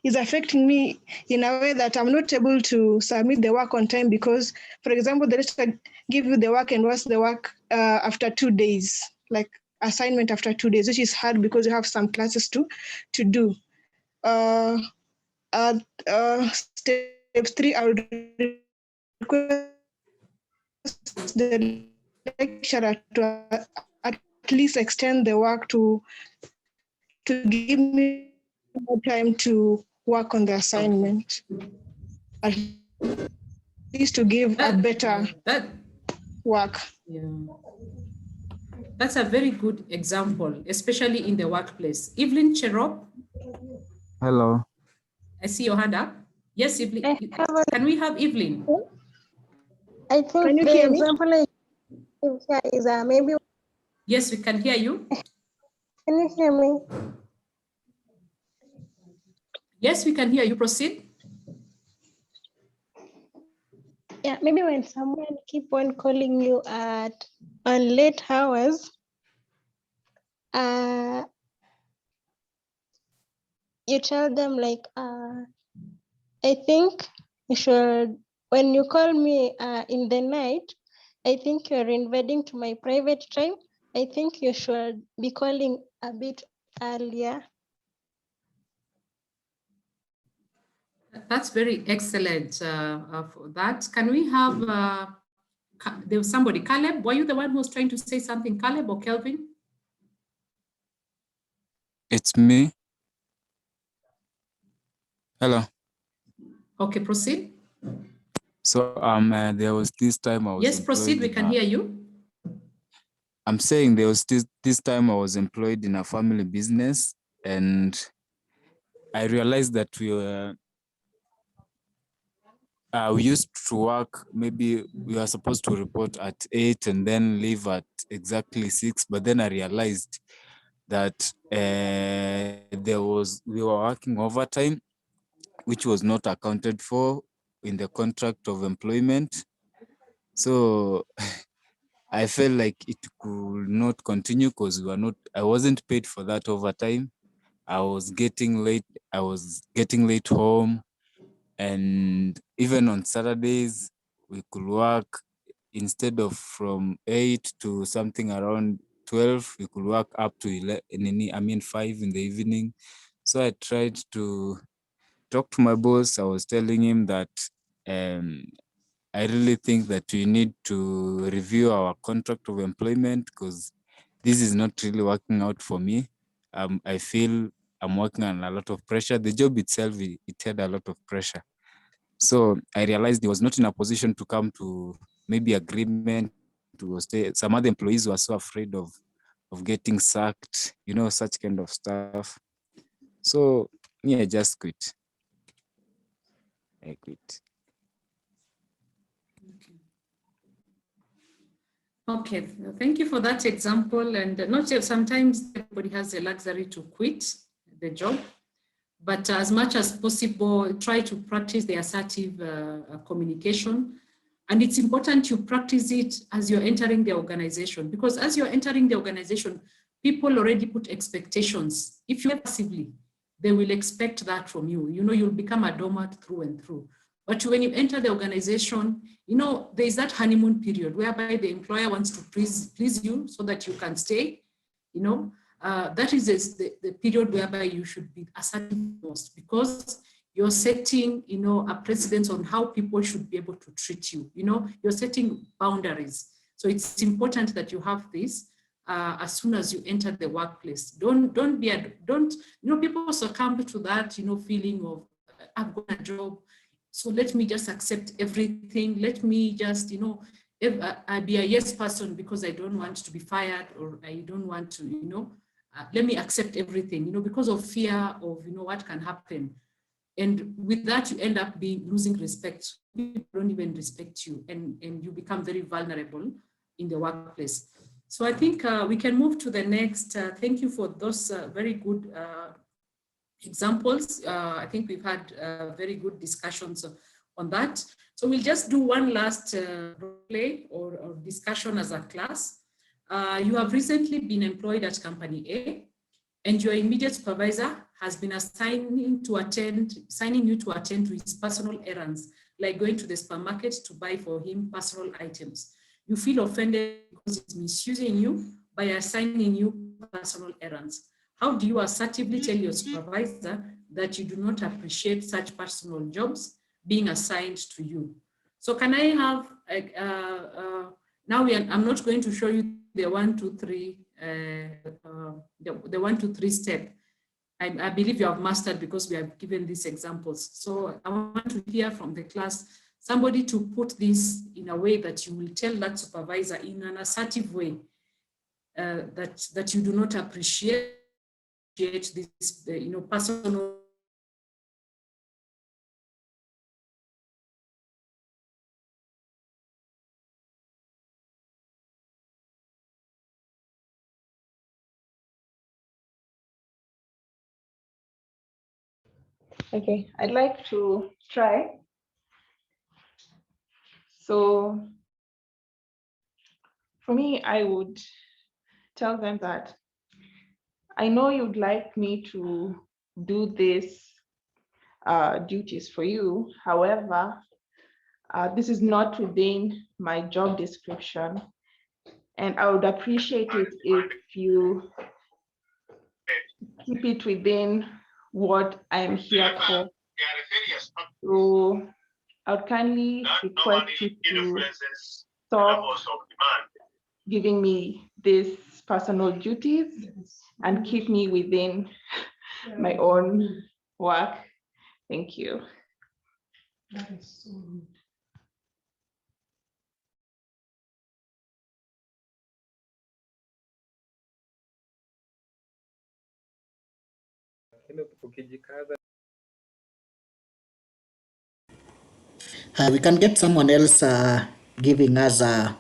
is affecting me in a way that I'm not able to submit the work on time because, for example, the lecturer give you the work and what's the work after 2 days, like assignment after 2 days, which is hard because you have some classes to do. Step 3, I would request the lecturer to at least extend the work to give me more time to work on the assignment. At least to give a better work. Yeah. That's a very good example, especially in the workplace. Evelyn Cherop. Hello. I see your hand up. Yes, Evelyn. Can we have Evelyn? Can I think you the hear me? example I give here is maybe. Yes, we can hear you. Can you hear me? Yes, we can hear you. Proceed. Yeah, maybe when someone keep on calling you on late hours, you tell them like, I think you should, when you call me in the night, I think you're invading to my private time. I think you should be calling a bit earlier. That's very excellent for that. Can we have, there was somebody, Caleb, were you the one who was trying to say something, Caleb or Kelvin? It's me. Hello. Okay, proceed. So there was this time I was Yes, proceed, we can hear you. I'm saying there was this time I was employed in a family business, and I realized that we used to work, maybe we were supposed to report at 8 and then leave at exactly 6, but then I realized that we were working overtime, which was not accounted for in the contract of employment. So I felt like it could not continue because I wasn't paid for that overtime. I was getting late home, and even on Saturdays we could work, instead of from 8 to something around 12, we could work up to 5 in the evening. So I tried to talk to my boss. I was telling him that I really think that we need to review our contract of employment because this is not really working out for me. I feel I'm working on a lot of pressure. The job itself, it had a lot of pressure. So I realized he was not in a position to come to maybe agreement to stay. Some other employees were so afraid of getting sacked, such kind of stuff. So I just quit. I quit. Okay, thank you for that example. And not just, sometimes everybody has the luxury to quit the job, but as much as possible, try to practice the assertive communication. And it's important you practice it as you're entering the organization, because as you're entering the organization, people already put expectations. If you passively, they will expect that from you. You'll become a doormat through and through. But when you enter the organization, there's that honeymoon period whereby the employer wants to please you so that you can stay. That is the period whereby you should be assertive most, because you're setting, a precedence on how people should be able to treat you. You're setting boundaries. So it's important that you have this as soon as you enter the workplace. People succumb to that, feeling of I've got a job, so let me just accept everything. Let me just, I be a yes person because I don't want to be fired, or I don't want to, let me accept everything, because of fear of, what can happen. And with that, you end up losing respect. People don't even respect you, and you become very vulnerable in the workplace. So I think we can move to the next. Thank you for those very good examples. I think we've had very good discussions on that. So we'll just do one last play or discussion as a class. You have recently been employed at company A, and your immediate supervisor has been signing you to attend to his personal errands, like going to the supermarket to buy for him personal items. You feel offended because he's misusing you by assigning you personal errands. How do you assertively tell your supervisor that you do not appreciate such personal jobs being assigned to you? So can I have, now I'm not going to show you the 1, 2, 3, the 1, 2, 3 step. I believe you have mastered because we have given these examples. So I want to hear from the class, somebody to put this in a way that you will tell that supervisor in an assertive way that you do not appreciate this, personal. Okay, I'd like to try. So for me, I would tell them that I know you'd like me to do this duties for you. However, this is not within my job description, and I would appreciate it if you keep it within what I'm here for. So I would kindly request you to stop giving me these personal duties and keep me within my own work. Thank you. That is so rude. We can get someone else giving us an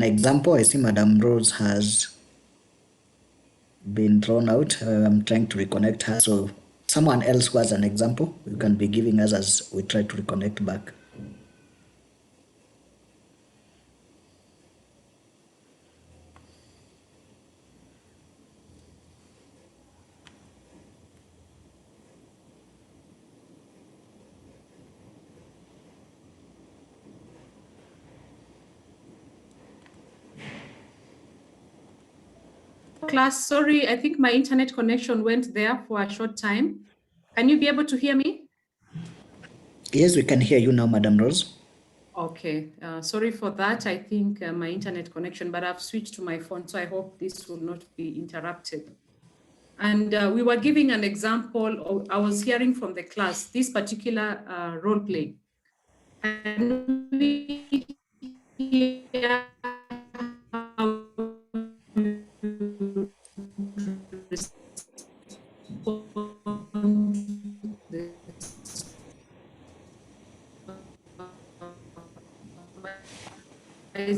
example. I see Madam Rose has been thrown out. I'm trying to reconnect her. So someone else who has an example, you can be giving us as we try to reconnect back. Class, sorry, I think my internet connection went there for a short time. Can you be able to hear me? Yes, we can hear you now, Madam Rose. Okay, sorry for that. I think my internet connection, but I've switched to my phone, so I hope this will not be interrupted. And we were giving an example, I was hearing from the class, this particular role play. And we hear how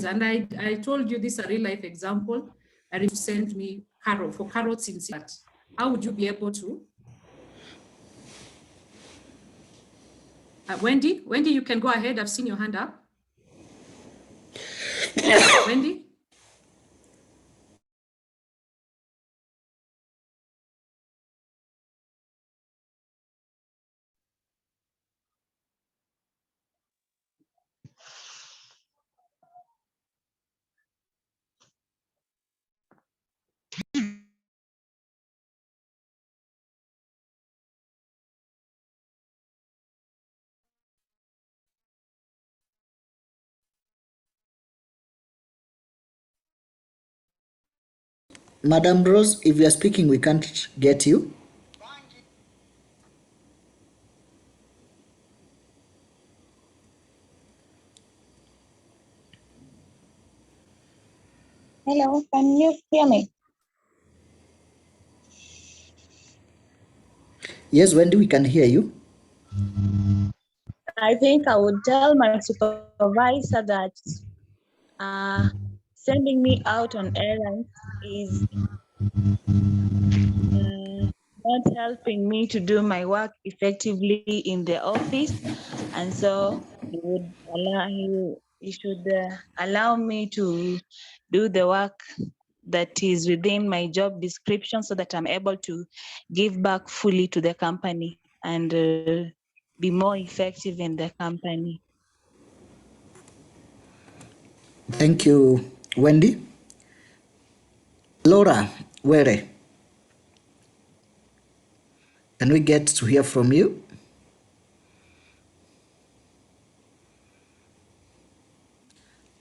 and I told you this is a real life example. And if you send me carrots in that, how would you be able to? Wendy, you can go ahead. I've seen your hand up. Wendy? Madam Rose, if you are speaking, we can't get you. Hello, can you hear me? Yes, Wendy, we can hear you. I think I would tell my supervisor that sending me out on errands is not helping me to do my work effectively in the office, and so he should allow me to do the work that is within my job description so that I'm able to give back fully to the company and be more effective in the company. Thank you, Wendy. Laura, where? Can we get to hear from you?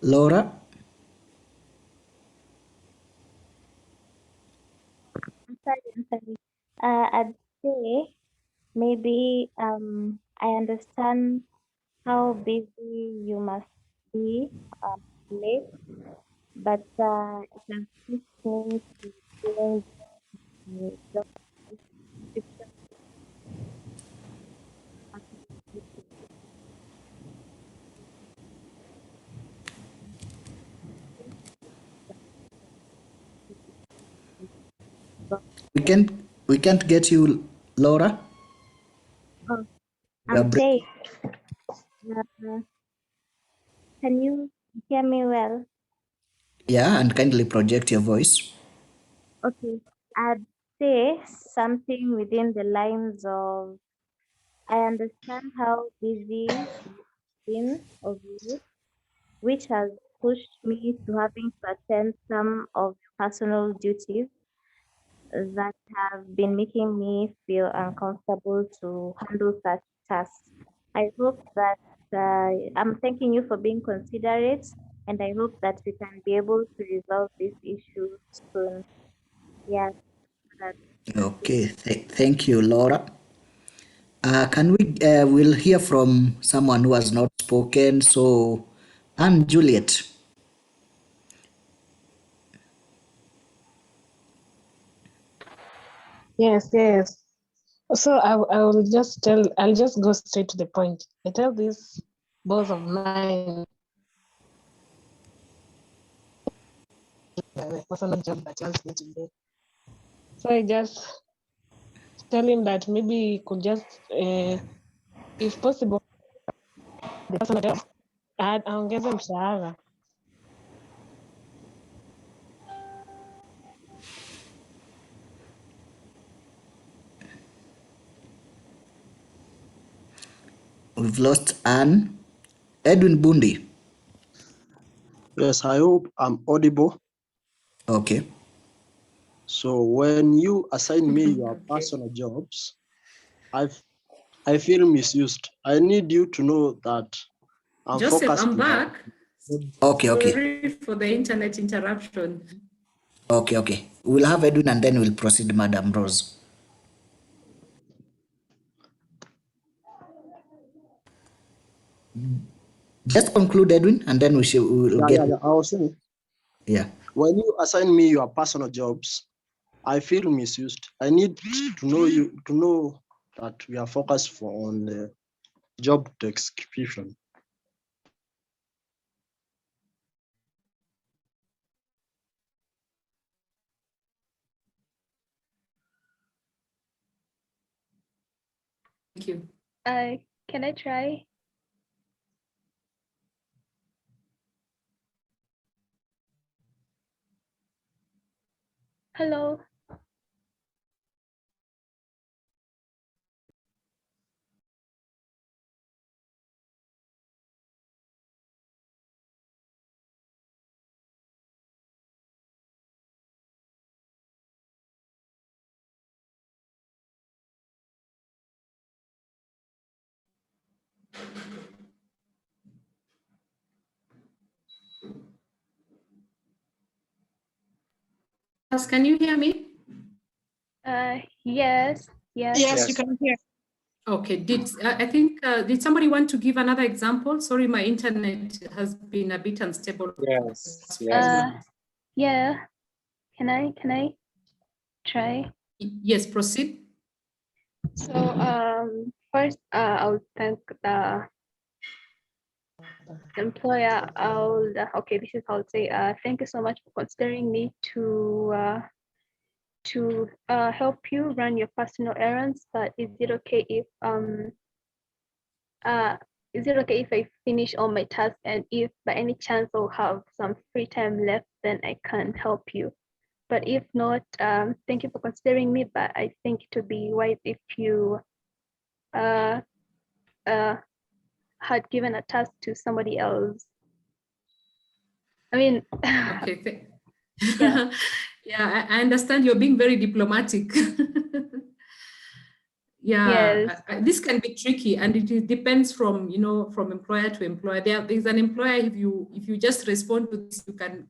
Laura? I'm sorry. I'd say maybe I understand how busy you must be late, but it has pushed me to doing the job description. We can't get you, Laura. Oh, You are I'm saying, uh, can you hear me well? Yeah, and kindly project your voice. Okay, I'd say something within the lines of I understand how busy you've been of late, which has pushed me to having to attend some of personal duties that have been making me feel uncomfortable to handle such tasks. I hope that I'm thanking you for being considerate, and I hope that we can be able to resolve this issue soon. Yeah, that's Okay, thank you, Laura. Can we, we'll hear from someone who has not spoken. So, I'm Juliet. Yes, yes. So I'll just go straight to the point. I tell this boss of mine the personal job that he wants me to do. So I just tell him that maybe he could just, if possible, the personal job, aongeze mshahara. We've lost Anne. Edwin Bundi. Yes, I hope I'm audible. Okay. So when you assign me your personal jobs, I feel misused. I need you to know that I'm Joseph, focused. I'm back. Okay, okay. Sorry for the internet interruption. Okay, okay. We'll have Edwin and then we'll proceed, Madam Rose. Just conclude, Edwin, and then we'll get. I was saying. Yeah. When you assign me your personal jobs, I feel misused. I need to know that we are focused on the job description. Thank you. Can I try? Hello. Can you hear me? Yes. Yes, you can hear. Okay, I think did somebody want to give another example? Sorry, my internet has been a bit unstable. Yes. Yeah. Can I try? Yes, proceed. So first I'll thank the employer. Okay, this is how I'll say thank you so much for considering me to help you run your personal errands, but is it okay if I finish all my tasks, and if by any chance I'll have some free time left, then I can help you? But if not, thank you for considering me, but I think it would be wise if you had given a task to somebody else. I mean, okay. Yeah, I understand you're being very diplomatic. Yeah, yes. This can be tricky, and it depends from from employer to employer. There's an employer, if you just respond to this, you can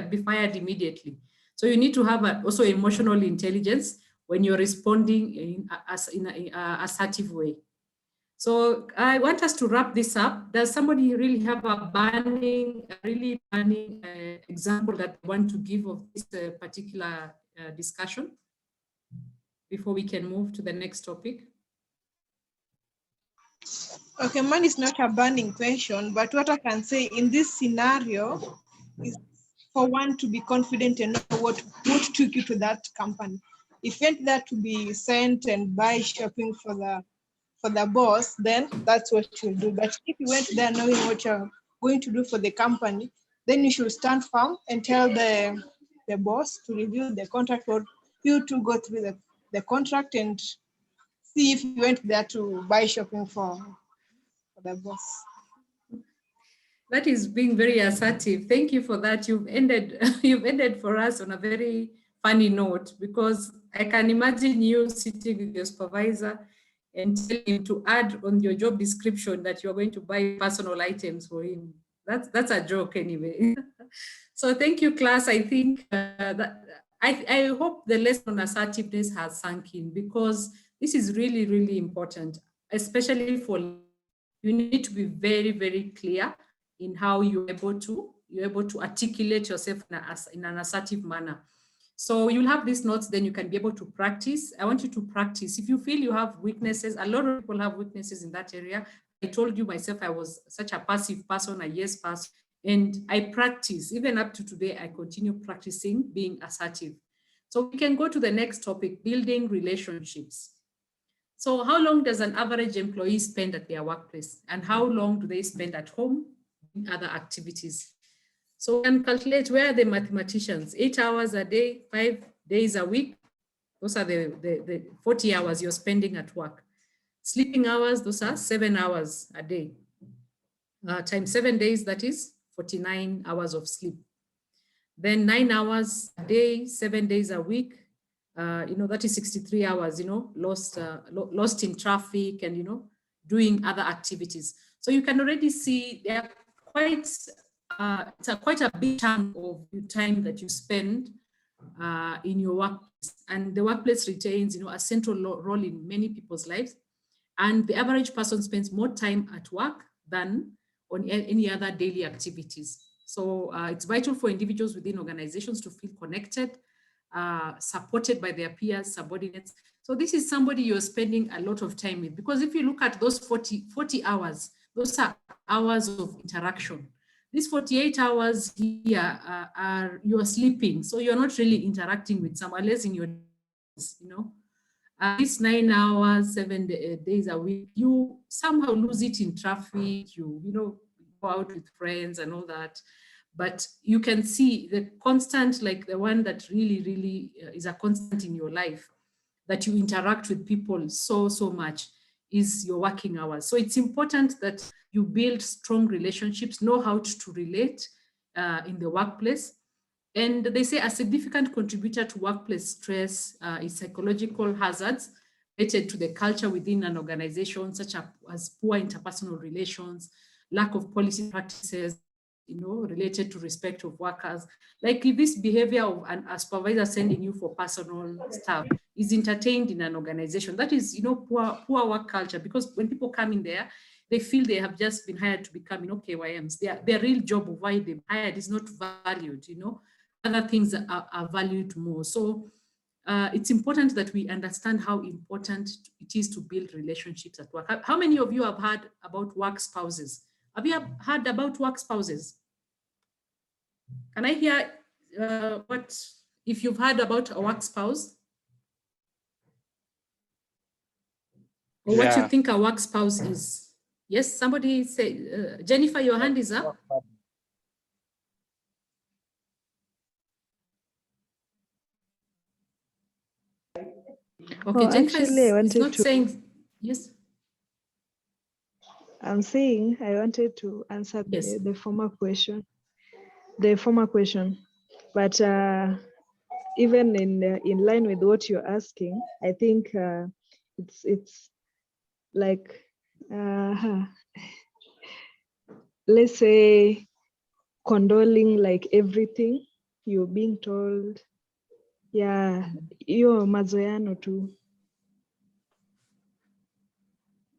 be fired immediately. So you need to have also emotional intelligence when you're responding in a assertive way. So I want us to wrap this up. Does somebody really have a really burning example that they want to give of this particular discussion before we can move to the next topic? Okay, mine is not a burning question, but what I can say in this scenario is for one to be confident and know what took you to that company. If you went there to be sent and buy shopping for the boss, then that's what you'll do. But if you went there knowing what you're going to do for the company, then you should stand firm and tell the boss to review the contract, or you to go through the contract and see if you went there to buy shopping for the boss. That is being very assertive. Thank you for that. You've ended for us on a very funny note, because I can imagine you sitting with your supervisor and telling him to add on your job description that you're going to buy personal items for him. That's a joke anyway. So thank you, class. I think I hope the lesson on assertiveness has sunk in, because this is really, really important, especially for you need to be very, very clear in how you're able to articulate yourself in an assertive manner. So you'll have these notes, then you can be able to practice. I want you to practice. If you feel you have weaknesses, a lot of people have weaknesses in that area. I told you myself, I was such a passive person, a yes person, and I practice. Even up to today, I continue practicing being assertive. So we can go to the next topic, building relationships. So how long does an average employee spend at their workplace? And how long do they spend at home in other activities? So we can calculate, where are the mathematicians? 8 hours a day, 5 days a week. Those are the 40 hours you're spending at work. Sleeping hours, those are 7 hours a day. Times 7 days, that is 49 hours of sleep. Then 9 hours a day, 7 days a week. That is 63 hours, lost in traffic and, doing other activities. So you can already see they are quite, it's quite a big chunk of your time that you spend in your workplace. And the workplace retains, a central role in many people's lives. And the average person spends more time at work than on any other daily activities. So it's vital for individuals within organizations to feel connected, supported by their peers, subordinates. So this is somebody you're spending a lot of time with, because if you look at those 40 hours, those are hours of interaction. These 48 hours here you're sleeping. So you're not really interacting with someone, unless in your, these 9 hours, 7 days a week, you somehow lose it in traffic, you go out with friends and all that. But you can see the constant, like the one that really is a constant in your life, that you interact with people so much, is your working hours. So it's important that you build strong relationships, know how to relate in the workplace. And they say a significant contributor to workplace stress is psychological hazards related to the culture within an organization, such as poor interpersonal relations, lack of policy practices, related to respect of workers. Like if this behavior of a supervisor sending you for personal stuff is entertained in an organization, that is, poor work culture, because when people come in there, they feel they have just been hired to become, KYMs. Their real job of why they're hired is not valued, other things are valued more. So it's important that we understand how important it is to build relationships at work. How many of you have heard about work spouses? Have you heard about work spouses? Can I hear if you've heard about a work spouse? Or what you think a work spouse is? Yes, somebody say, Jennifer, your hand is up. Okay, Jennifer is not saying, yes. I'm saying I wanted to answer the former question. But even in line with what you're asking, I think it's like, let's say, condoling like everything you're being told. Yeah, hiyo mazoeano tu.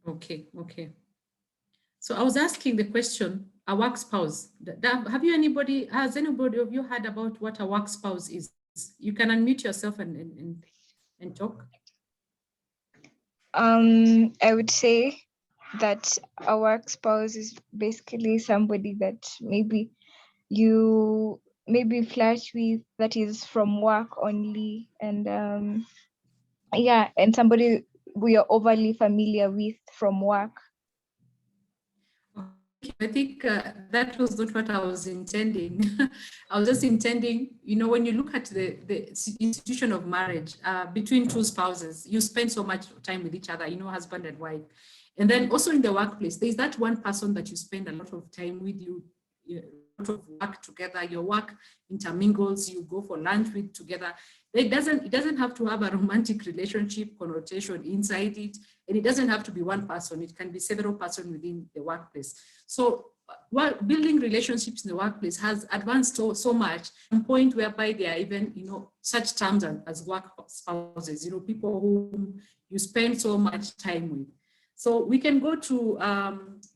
Okay. So I was asking the question, a work spouse. Has anybody of you heard about what a work spouse is? You can unmute yourself and talk. I would say that a work spouse is basically somebody that maybe you flirt with, that is from work only, and and somebody we are overly familiar with from work. I think that was not what I was intending. I was just intending, when you look at the institution of marriage between two spouses, you spend so much time with each other, husband and wife. And then also in the workplace, there's that one person that you spend a lot of time with, you of work together, your work intermingles, you go for lunch with together. It doesn't have to have a romantic relationship connotation inside it, and it doesn't have to be one person. It can be several persons within the workplace. So building relationships in the workplace has advanced so much, to a point whereby there are even such terms as work spouses, people whom you spend so much time with. So we can go to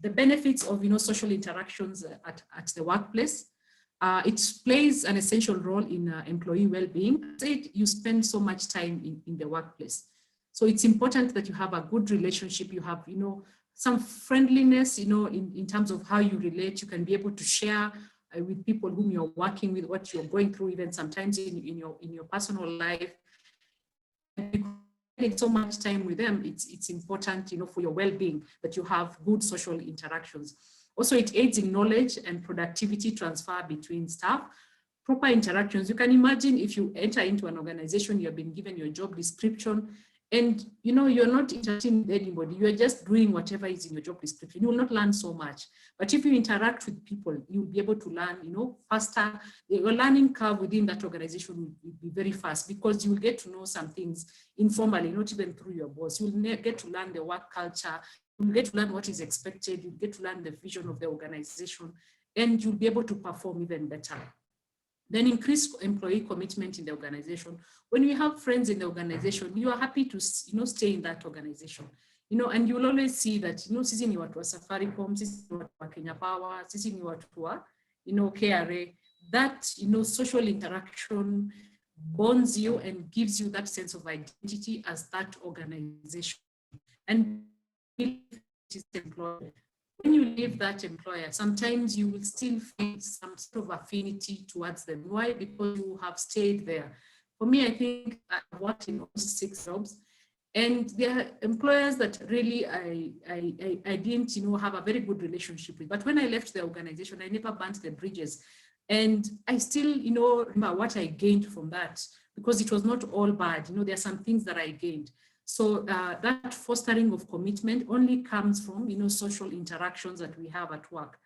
the benefits of social interactions at the workplace. It plays an essential role in employee well-being. You spend so much time in the workplace. So it's important that you have a good relationship. You have, some friendliness, in terms of how you relate. You can be able to share with people whom you're working with, what you're going through, even sometimes in your personal life. Spending so much time with them, it's important, for your well-being, that you have good social interactions. Also, it aids in knowledge and productivity transfer between staff. Proper interactions. You can imagine if you enter into an organization, you've been given your job description, and you're not interacting with anybody, you're just doing whatever is in your job description. You will not learn so much. But if you interact with people, you'll be able to learn, faster. Your learning curve within that organization will be very fast, because you will get to know some things informally, not even through your boss. You'll get to learn the work culture. You'll get to learn what is expected. You'll get to learn the vision of the organization, and you'll be able to perform even better. Then increase employee commitment in the organization. When you have friends in the organization, you are happy to stay in that organization. And you will always see that, sisi ni watu wa Safaricom, sisi ni watu wa Kenya Power, sisi ni watu wa, KRA. That, social interaction bonds you and gives you that sense of identity as that organization. And when you leave that employer, sometimes you will still feel some sort of affinity towards them. Why? Because you have stayed there. For me, I think I've worked in almost 6 jobs, and there are employers that really I didn't, have a very good relationship with. But when I left the organization, I never burnt the bridges. And I still, remember what I gained from that, because it was not all bad. There are some things that I gained. So that fostering of commitment only comes from, social interactions that we have at work.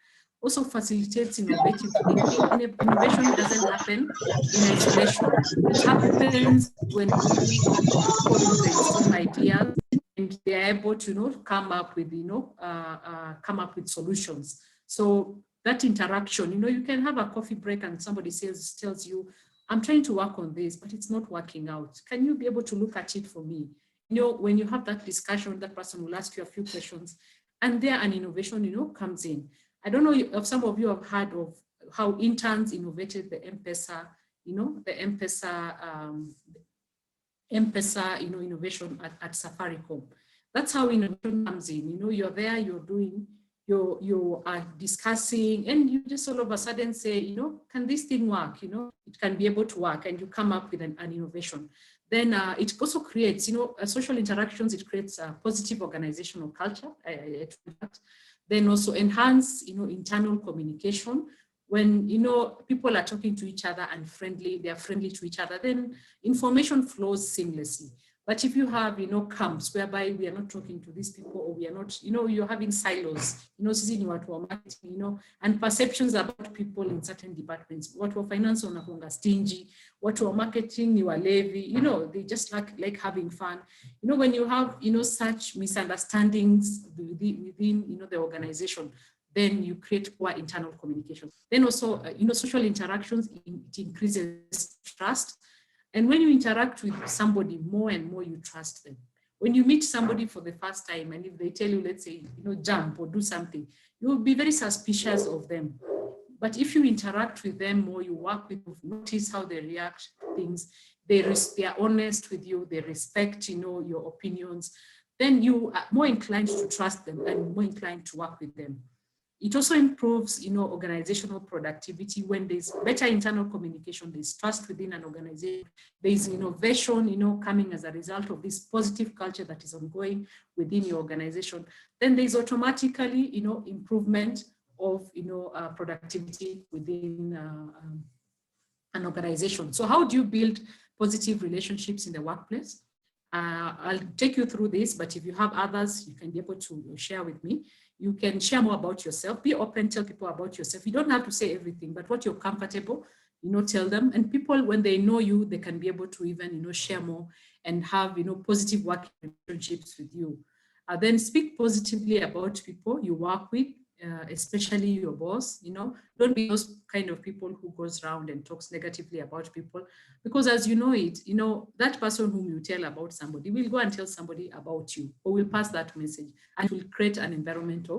Also facilitates innovative thinking. Innovation doesn't happen in isolation. It happens when people brainstorm ideas and they are able to, come up with solutions. So that interaction, you can have a coffee break and somebody tells you, I'm trying to work on this, but it's not working out. Can you be able to look at it for me? When you have that discussion, that person will ask you a few questions, and there an innovation, comes in. I don't know if some of you have heard of how interns innovated the M-Pesa, the M-Pesa, innovation at Safaricom. That's how innovation comes in. You're there, you're doing, you are discussing, and you just all of a sudden say, can this thing work? It can be able to work, and you come up with an innovation. Then it also creates, social interactions. It creates a positive organizational culture. Then also enhance, internal communication. When, people are talking to each other and they are friendly to each other, then information flows seamlessly. But if you have, camps whereby we are not talking to these people, or we are not, you're having silos, sisi ni watu wa marketing, and perceptions about people in certain departments. Watu wa finance wanakuanga stingy, watu wa marketing ni walevi, they just like having fun. When you have, such misunderstandings within, the organization, then you create poor internal communication. Then also, social interactions, it increases trust. And when you interact with somebody more and more, you trust them. When you meet somebody for the first time, and if they tell you, let's say, jump or do something, you will be very suspicious of them. But if you interact with them more, you work with them, notice how they react to things, they are honest with you, they respect, your opinions, then you are more inclined to trust them and more inclined to work with them. It also improves, organizational productivity. When there's better internal communication, there's trust within an organization, there's innovation, coming as a result of this positive culture that is ongoing within your organization, then there's automatically, improvement of, productivity within an organization. So how do you build positive relationships in the workplace? I'll take you through this, but if you have others, you can be able to share with me. You can share more about yourself, be open, tell people about yourself. You don't have to say everything, but what you're comfortable, tell them. And people, when they know you, they can be able to even, share more and have, positive working relationships with you. Then speak positively about people you work with, especially your boss. Don't be those kind of people who goes around and talks negatively about people, because as you know it, that person whom you tell about somebody will go and tell somebody about you, or will pass that message, and will create an environment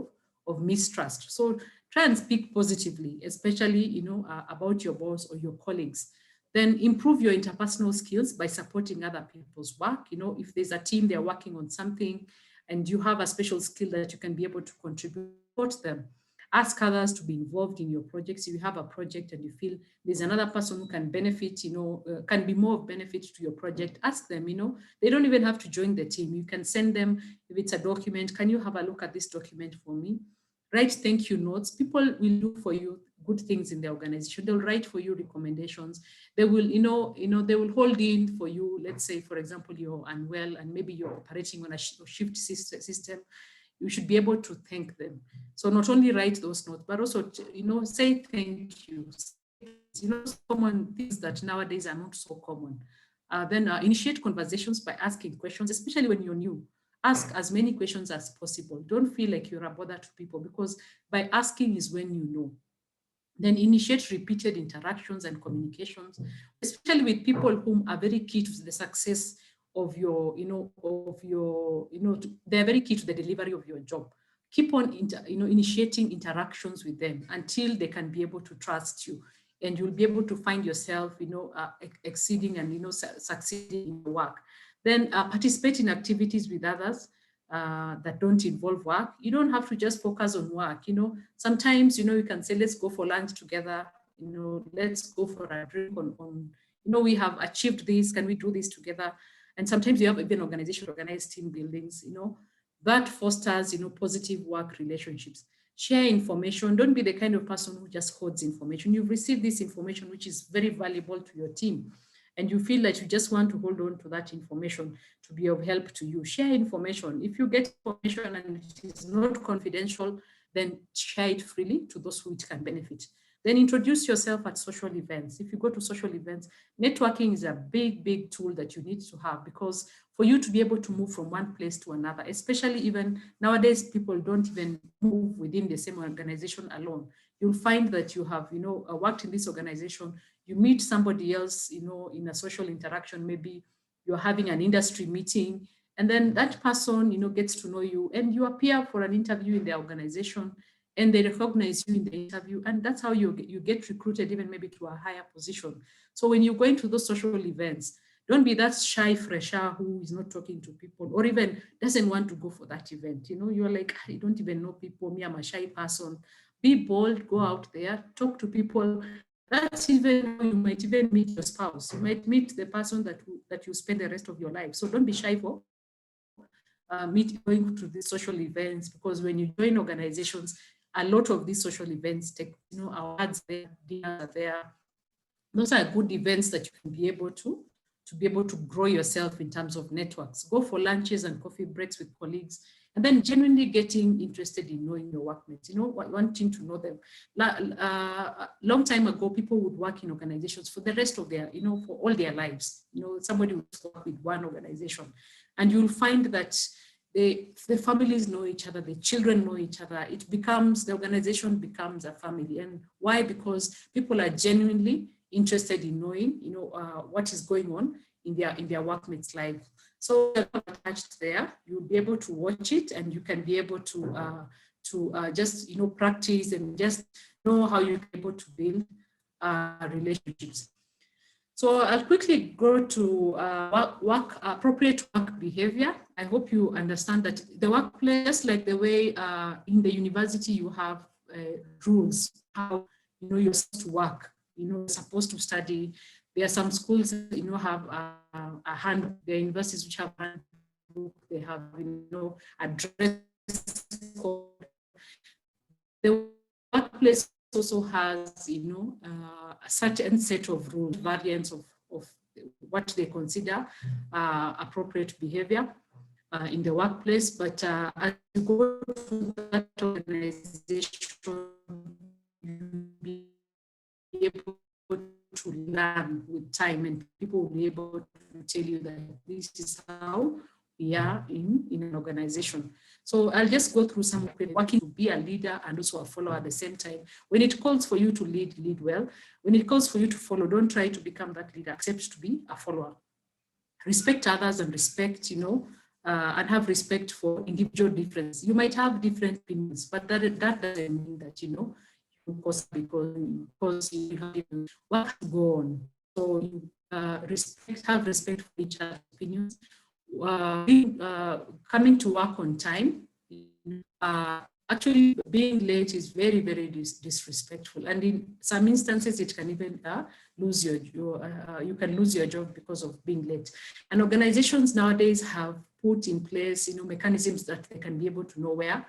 of mistrust. So Try and speak positively, especially, about your boss or your colleagues. Then improve your interpersonal skills by supporting other people's work. If there's a team, they're working on something and you have a special skill that you can be able to contribute, support them. Ask others to be involved in your projects. If you have a project and you feel there's another person who can benefit, can be more of benefit to your project, ask them, they don't even have to join the team. You can send them, if it's a document, can you have a look at this document for me? Write thank you notes. People will do for you good things in the organization. They'll write for you recommendations. They will, they will hold in for you. Let's say, for example, you're unwell and maybe you're operating on a shift system. You should be able to thank them. So not only write those notes, but also, say thank you. Common things that nowadays are not so common. Then initiate conversations by asking questions, especially when you're new. Ask as many questions as possible. Don't feel like you're a bother to people, because by asking is when you know. Then initiate repeated interactions and communications, especially with people whom are very key to the success of your, they're very key to the delivery of your job. Keep on, initiating interactions with them until they can be able to trust you, and you'll be able to find yourself, exceeding and, succeeding in your work. Then participate in activities with others that don't involve work. You don't have to just focus on work. Sometimes, you can say, let's go for lunch together. Let's go for a drink on we have achieved this. Can we do this together? And sometimes you have even organized team buildings, that fosters, positive work relationships. Share information. Don't be the kind of person who just hoards information. You've received this information, which is very valuable to your team, and you feel that you just want to hold on to that information to be of help to you. Share information. If you get information and it is not confidential, then share it freely to those who it can benefit. Then introduce yourself at social events. If you go to social events, networking is a big, big tool that you need to have, because for you to be able to move from one place to another, especially even nowadays, people don't even move within the same organization alone. You'll find that you have, worked in this organization, you meet somebody else, in a social interaction, maybe you're having an industry meeting, and then that person, gets to know you, and you appear for an interview in the organization, and they recognize you in the interview, and that's how you get recruited, even maybe to a higher position. So when you go into those social events, don't be that shy fresher who is not talking to people, or even doesn't want to go for that event. You're like, I don't even know people, me, I'm a shy person. Be bold, go out there, talk to people. That's even how you might even meet your spouse. You might meet the person that you spend the rest of your life. So don't be shy for going to these social events, because when you join organizations, a lot of these social events take, awards there, dinners are there. Those are good events that you can be able to grow yourself in terms of networks. Go for lunches and coffee breaks with colleagues, and then genuinely getting interested in knowing your workmates, wanting to know them. Long time ago, people would work in organizations for the rest of their, for all their lives. Somebody would work with one organization, and you'll find that the families know each other, the children know each other. The organization becomes a family. And why? Because people are genuinely interested in knowing, what is going on in their workmates' life. So attached there, you'll be able to watch it, and you can be able to just practice and just know how you're able to build relationships. So I'll quickly go to appropriate work behavior. I hope you understand that the workplace, like the way in the university you have rules, how you're supposed to work, supposed to study. There are some schools that have a handbook. There are universities which have a handbook. They have a dress code. The workplace also has a certain set of rules, variants of what they consider appropriate behavior in the workplace. But as you go to that organization, you'll be able to learn with time, and people will be able to tell you that this is how we are in an organization. So I'll just go through some working to be a leader and also a follower at the same time. When it calls for you to lead, lead well. When it calls for you to follow, don't try to become that leader, accept to be a follower. Respect others and respect, and have respect for individual difference. You might have different opinions, but that doesn't mean that, you know, because you have what to go on. So you have respect for each other's opinions. Coming to work on time, actually being late is very, very disrespectful. And in some instances, it can even lose you can lose your job because of being late. And organizations nowadays have put in place, you know, mechanisms that they can be able to know where,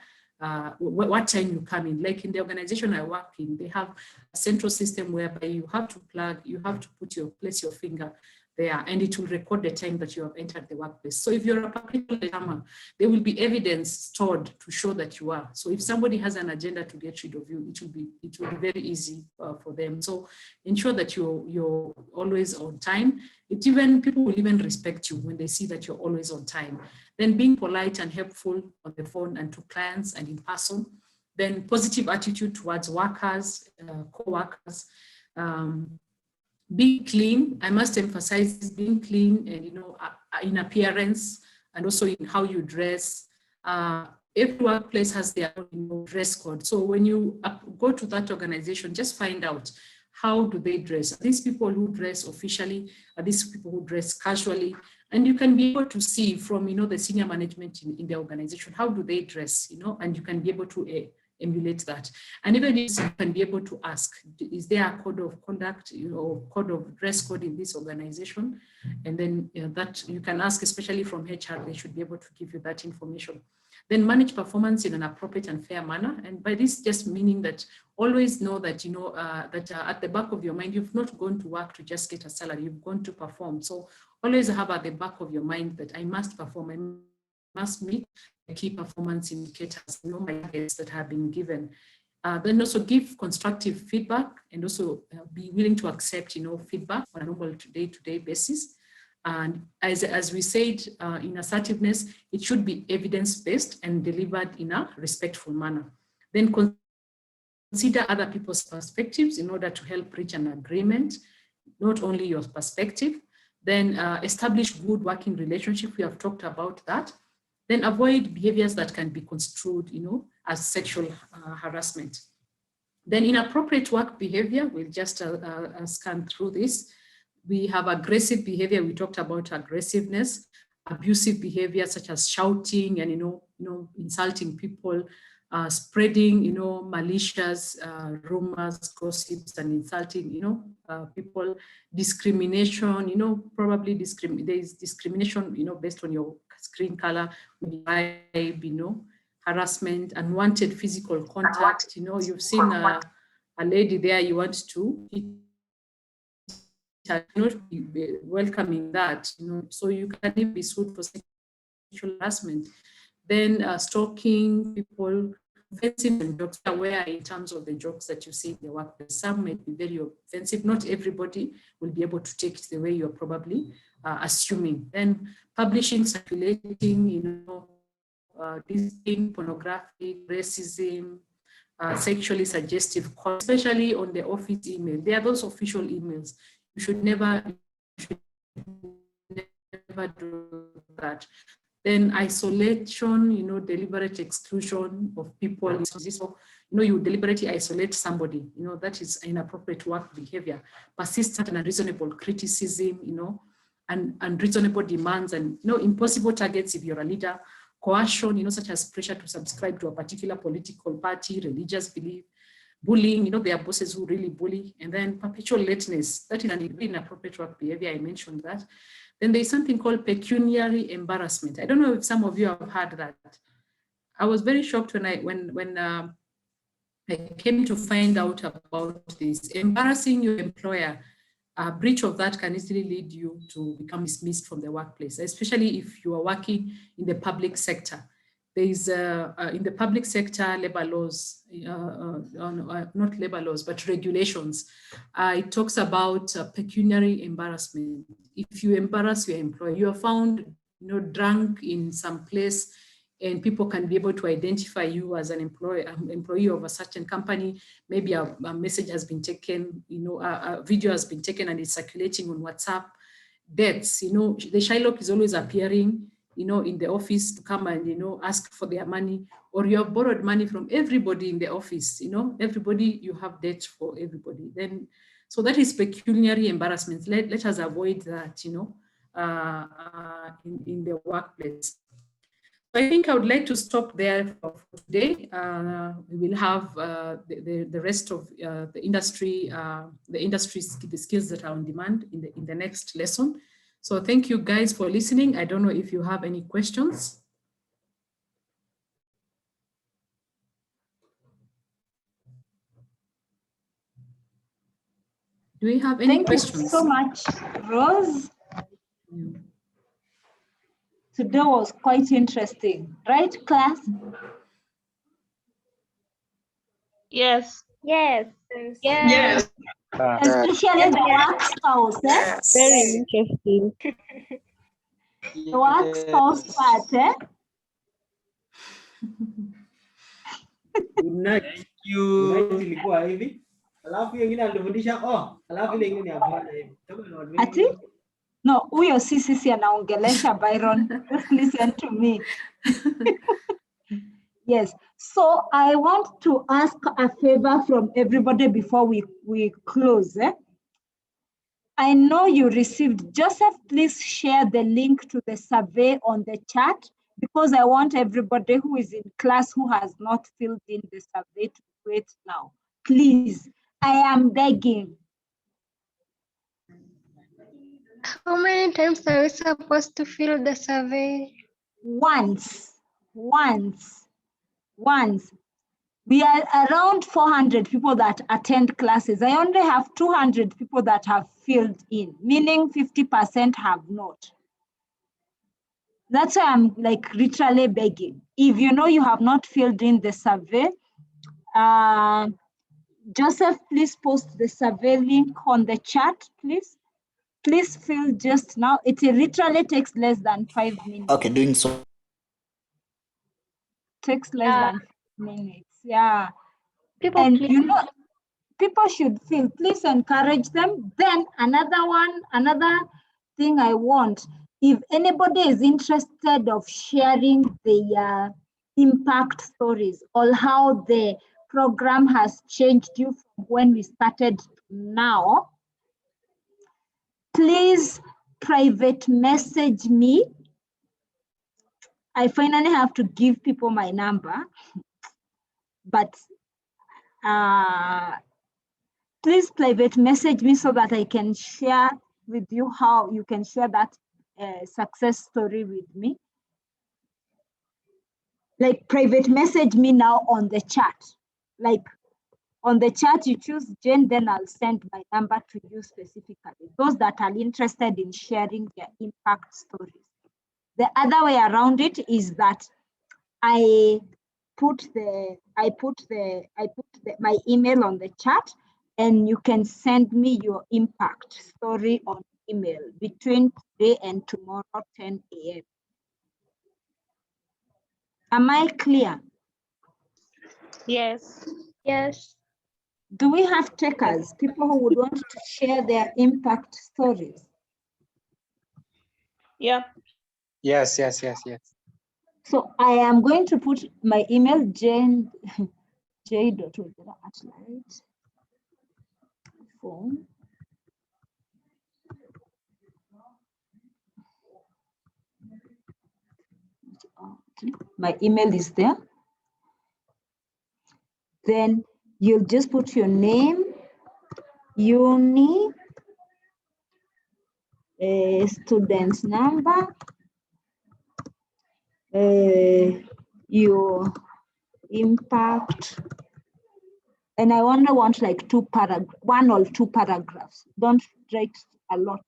what time you come in. Like in the organization I work in, they have a central system whereby you have to place your finger there, and it will record the time that you have entered the workplace. So if you're a particular timer, there will be evidence stored to show that you are. So if somebody has an agenda to get rid of you, it will be very easy for them. So ensure that you're always on time. People will even respect you when they see that you're always on time. Then being polite and helpful on the phone and to clients and in person. Then positive attitude towards workers, co-workers. Being clean, I must emphasize being clean and, you know, in appearance and also in how you dress. Every workplace has their own, you know, dress code. So when you go to that organization, just find out how do they dress. Are these people who dress officially? Are these people who dress casually? And you can be able to see from, you know, the senior management in the organization, how do they dress, you know, and you can be able to emulate that. And even if you can be able to ask, is there a code of conduct, you know, code of dress code in this organization? And then, you know, that you can ask, especially from HR, they should be able to give you that information. Then manage performance in an appropriate and fair manner. And by this, just meaning that always know that, you know, at the back of your mind, you've not gone to work to just get a salary, you've gone to perform. So always have at the back of your mind that I must perform, I must meet the key performance indicators, you know, my targets that have been given. Then also give constructive feedback and also be willing to accept, you know, feedback on a normal day-to-day basis. And as we said, in assertiveness, it should be evidence-based and delivered in a respectful manner. Then consider other people's perspectives in order to help reach an agreement, not only your perspective. Then establish good working relationship. We have talked about that. Then avoid behaviors that can be construed, you know, as sexual harassment. Then inappropriate work behavior, we'll just scan through this. We have aggressive behavior. We talked about aggressiveness, abusive behavior such as shouting and, you know, insulting people, spreading, you know, malicious rumors, gossips, and insulting, you know, people, discrimination, you know, probably there is discrimination, you know, based on your skin color, vibe, you know, harassment, unwanted physical contact. You know, you've seen a lady there, you want to not be welcoming that, you know, so you can even be sued for sexual harassment. Then stalking people, offensive and jokes, aware in terms of the jokes that you see in the workplace. Some may be very offensive. Not everybody will be able to take it the way you're probably assuming. Then publishing, circulating, you know, this thing, pornographic, racism, sexually suggestive, especially on the office email. There are those official emails. You should never do that. Then isolation, you know, deliberate exclusion of people. So, you know, you deliberately isolate somebody, you know, that is inappropriate work behavior. Persistent and unreasonable criticism, you know, and unreasonable demands and, you know, impossible targets if you're a leader. Coercion, you know, such as pressure to subscribe to a particular political party, religious belief. Bullying, you know, there are bosses who really bully. And then perpetual lateness, that is an inappropriate work behavior, I mentioned that. Then there's something called pecuniary embarrassment. I don't know if some of you have heard that. I was very shocked when I came to find out about this. Embarrassing your employer, a breach of that can easily lead you to become dismissed from the workplace, especially if you are working in the public sector. There is, in the public sector, labor laws, not labor laws, but regulations. It talks about pecuniary embarrassment. If you embarrass your employer, you are found, you know, drunk in some place, and people can be able to identify you as an employee of a certain company. Maybe a message has been taken, you know, a video has been taken and it's circulating on WhatsApp. Deaths, you know, the Shylock is always appearing in the office to come and, ask for their money, or you have borrowed money from everybody in the office, everybody, you have debt for everybody. Then, so that is pecuniary embarrassment. Let us avoid that, in the workplace. I think I would like to stop there for today. We will have the rest of the industry the skills that are on demand in the next lesson. So thank you guys for listening. I don't know if you have any questions. Do we have any questions? Thank you so much, Rose. Today was quite interesting, right, class? Yes. Yes. Yes. Especially the work spouse. Very interesting. The work spouse part, Good night. Thank you. Good night ilikuwa hivi. Alafu wengine alifundisha alafu ile ingine hapana hivi. Ati? No, huyo sisi anaongelesha Byron. Just listen to me. Yes. So I want to ask a favor from everybody before we close. I know you received. Joseph, please share the link to the survey on the chat, because I want everybody who is in class who has not filled in the survey to do it now. Please, I am begging. How many times are we supposed to fill the survey? Once. We are around 400 people that attend classes. I only have 200 people that have filled in, meaning 50% have not. That's why I'm like literally begging. If you know you have not filled in the survey, Joseph, please post the survey link on the chat, please. Please fill just now. It literally takes less than 5 minutes. Okay, doing so. Takes less than 5 minutes. Yeah. People, people should fill. Please encourage them. Then another thing I want, if anybody is interested of sharing their impact stories or how the program has changed you from when we started to now, please private message me. I finally have to give people my number, but please private message me so that I can share with you how you can share that success story with me. Like private message me now on the chat. Like on the chat, you choose Jane, then I'll send my number to you specifically. Those that are interested in sharing their impact stories. The other way around it is that I put my email on the chat, and you can send me your impact story on email between today and tomorrow 10 a.m. Am I clear? Yes. Yes. Do we have takers, people who would want to share their impact stories? Yeah. Yes. So I am going to put my email, Jane, j.wodera@light. Phone. My email is there. Then you'll just put your name, uni, student number, your impact, and I only want like 1 or 2 paragraphs. Don't write a lot.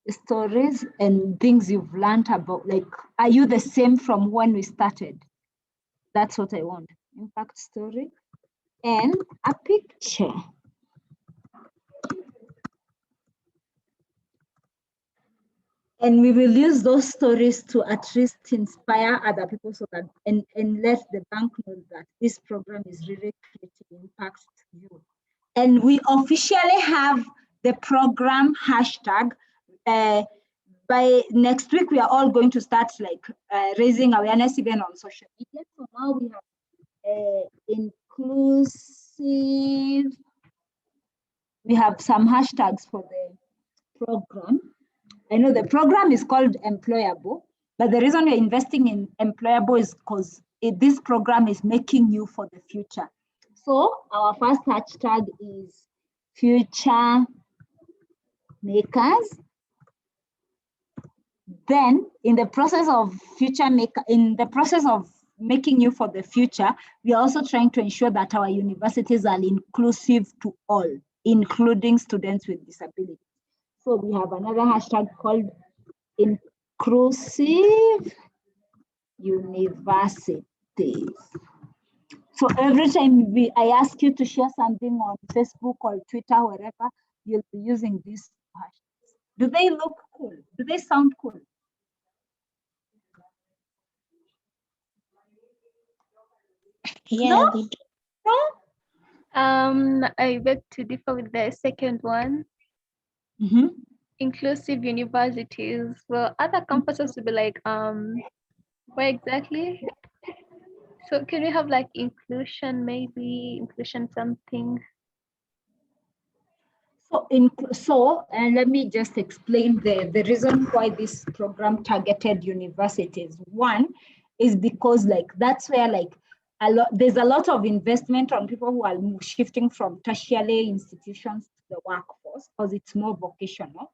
Stories and things you've learned about, like, are you the same from when we started? That's what I want. Impact story and a picture. And we will use those stories to at least inspire other people so that and let the bank know that this program is really creating impact to you. And we officially have the program hashtag. By next week, we are all going to start like raising awareness even on social media. So now we have inclusive. We have some hashtags for the program. I know the program is called EmployAble, but the reason we're investing in EmployAble is because this program is making you for the future. So our first hashtag is future makers. Then in the process of making you for the future, we are also trying to ensure that our universities are inclusive to all, including students with disabilities. So we have another hashtag called inclusive universities. So every time I ask you to share something on Facebook or Twitter, wherever, you'll be using these hashtags. Do they look cool? Do they sound cool? Yeah, No? they do. No? I beg to differ with the second one. Mm-hmm. Inclusive universities. Well, other campuses will be like, where exactly? So can we have like inclusion, maybe inclusion something? And let me just explain the reason why this program targeted universities. One is because like that's where like there's a lot of investment on people who are shifting from tertiary institutions to the workforce because it's more vocational.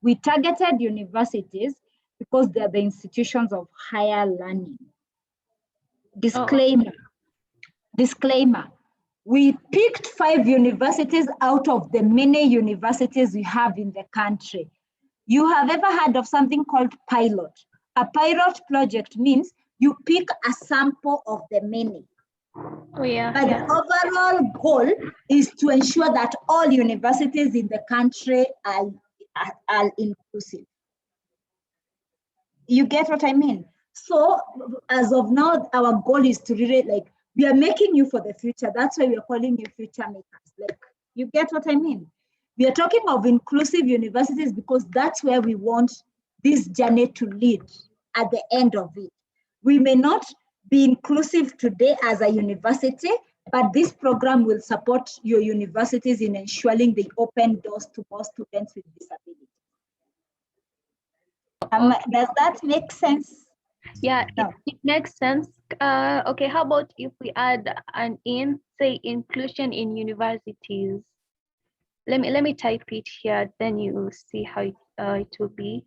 We targeted universities because they're the institutions of higher learning. Disclaimer. We picked 5 universities out of the many universities we have in the country. You have ever heard of something called pilot? A pilot project means you pick a sample of the many. Oh yeah. But the overall goal is to ensure that all universities in the country are inclusive. You get what I mean? So as of now, our goal is to really like, we are making you for the future. That's why we are calling you future makers. Like, you get what I mean? We are talking of inclusive universities because that's where we want this journey to lead at the end of it. We may not be inclusive today as a university, but this program will support your universities in ensuring they open doors to more students with disabilities. Does that make sense? Yeah, it makes sense. Okay, how about if we add say inclusion in universities? Let me type it here, then you see how it will be.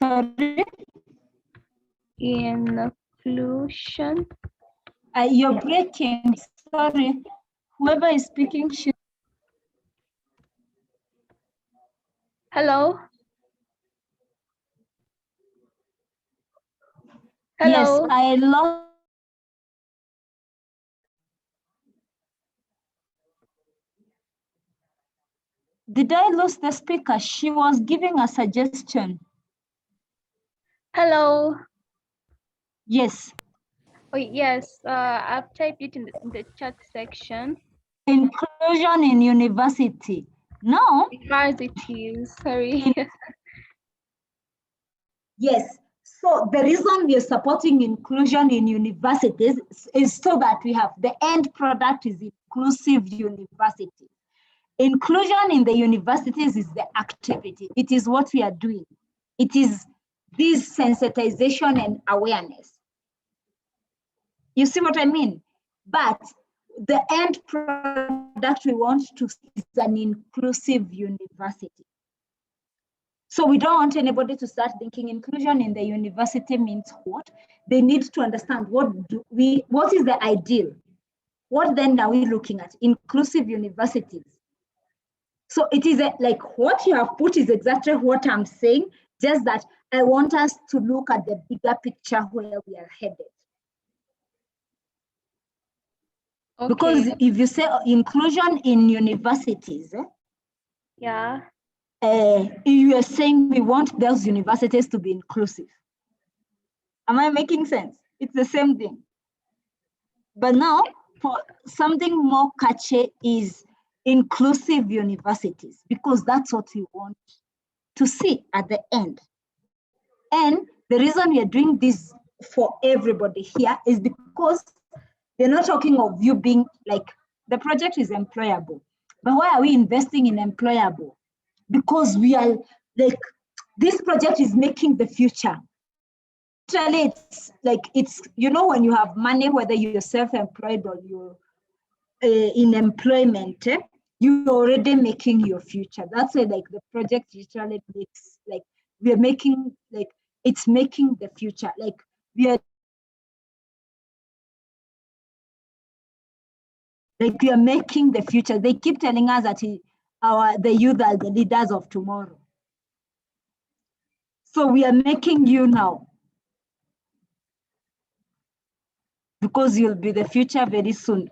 Sorry? Inclusion. You're breaking. Sorry. Whoever is speaking should. Hello? Hello? Yes, I lost. Did I lose the speaker? She was giving a suggestion. Hello? Yes. Oh, yes, I've typed it in the chat section. Inclusion in university. No. Universities, sorry. Yes. So the reason we are supporting inclusion in universities is so that we have the end product is inclusive university. Inclusion in the universities is the activity. It is what we are doing. It is this sensitization and awareness. You see what I mean? But the end product we want to see is an inclusive university. So we don't want anybody to start thinking inclusion in the university means what? They need to understand what is the ideal? What then are we looking at? Inclusive universities. So it is like what you have put is exactly what I'm saying, just that I want us to look at the bigger picture where we are headed. Okay. Because if you say inclusion in universities, yeah, you are saying we want those universities to be inclusive. Am I making sense? It's the same thing. But now, for something more catchy is inclusive universities, because that's what we want to see at the end. And the reason we are doing this for everybody here is because they're not talking of you being like, the project is employable, but why are we investing in employable? Because we are like, this project is making the future. Literally, it's like, it's, you know, when you have money, whether you're self-employed or you're in employment, you're already making your future. That's why like the project literally makes, like, we are making, like, it's making the future. Like, we are making the future. They keep telling us that the youth are the leaders of tomorrow. So we are making you now, because you'll be the future very soon,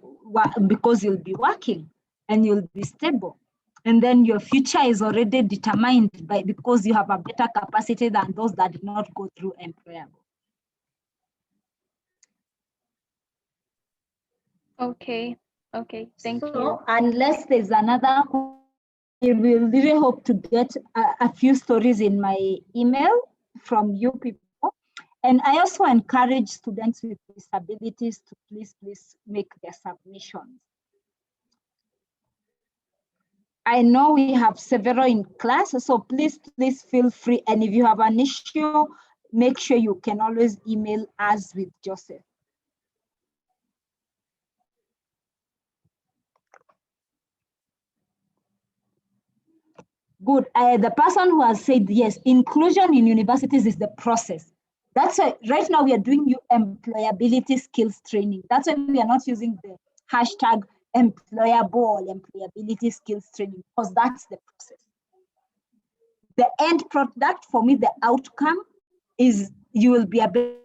because you'll be working and you'll be stable. And then your future is already determined because you have a better capacity than those that did not go through employable. Okay, thank you. Unless there's another, we will really hope to get a few stories in my email from you people. And I also encourage students with disabilities to please make their submissions. I know we have several in class, so please feel free. And if you have an issue, make sure you can always email us with Joseph. Good. The person who has said yes, inclusion in universities is the process. That's why right now we are doing new employability skills training. That's why we are not using the hashtag employable or employability skills training, because that's the process. The end product for me, the outcome is you will be able.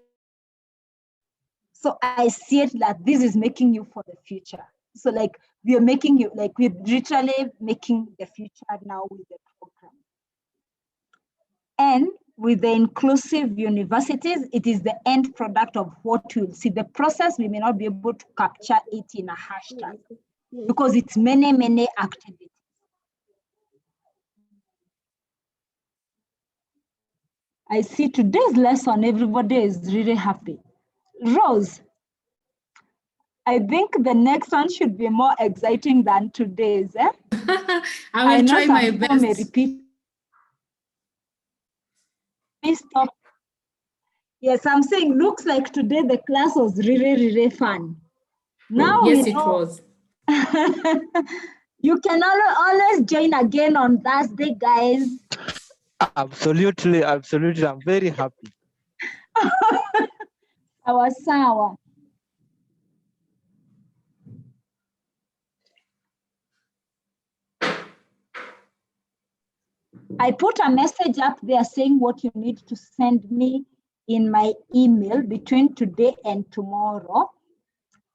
So I see it that this is making you for the future. So like we are making you, like we're literally making the future now with the program. And with the inclusive universities, it is the end product of what you'll see. The process, we may not be able to capture it in a hashtag because it's many, many activities. I see today's lesson, everybody is really happy. Rose, I think the next one should be more exciting than today's. I will try my best. May repeat. Please stop. Yes, I'm saying looks like today the class was really, really fun. Now yes, it was. You can always join again on Thursday, guys. Absolutely. I'm very happy. Sawa. I put a message up there saying what you need to send me in my email between today and tomorrow.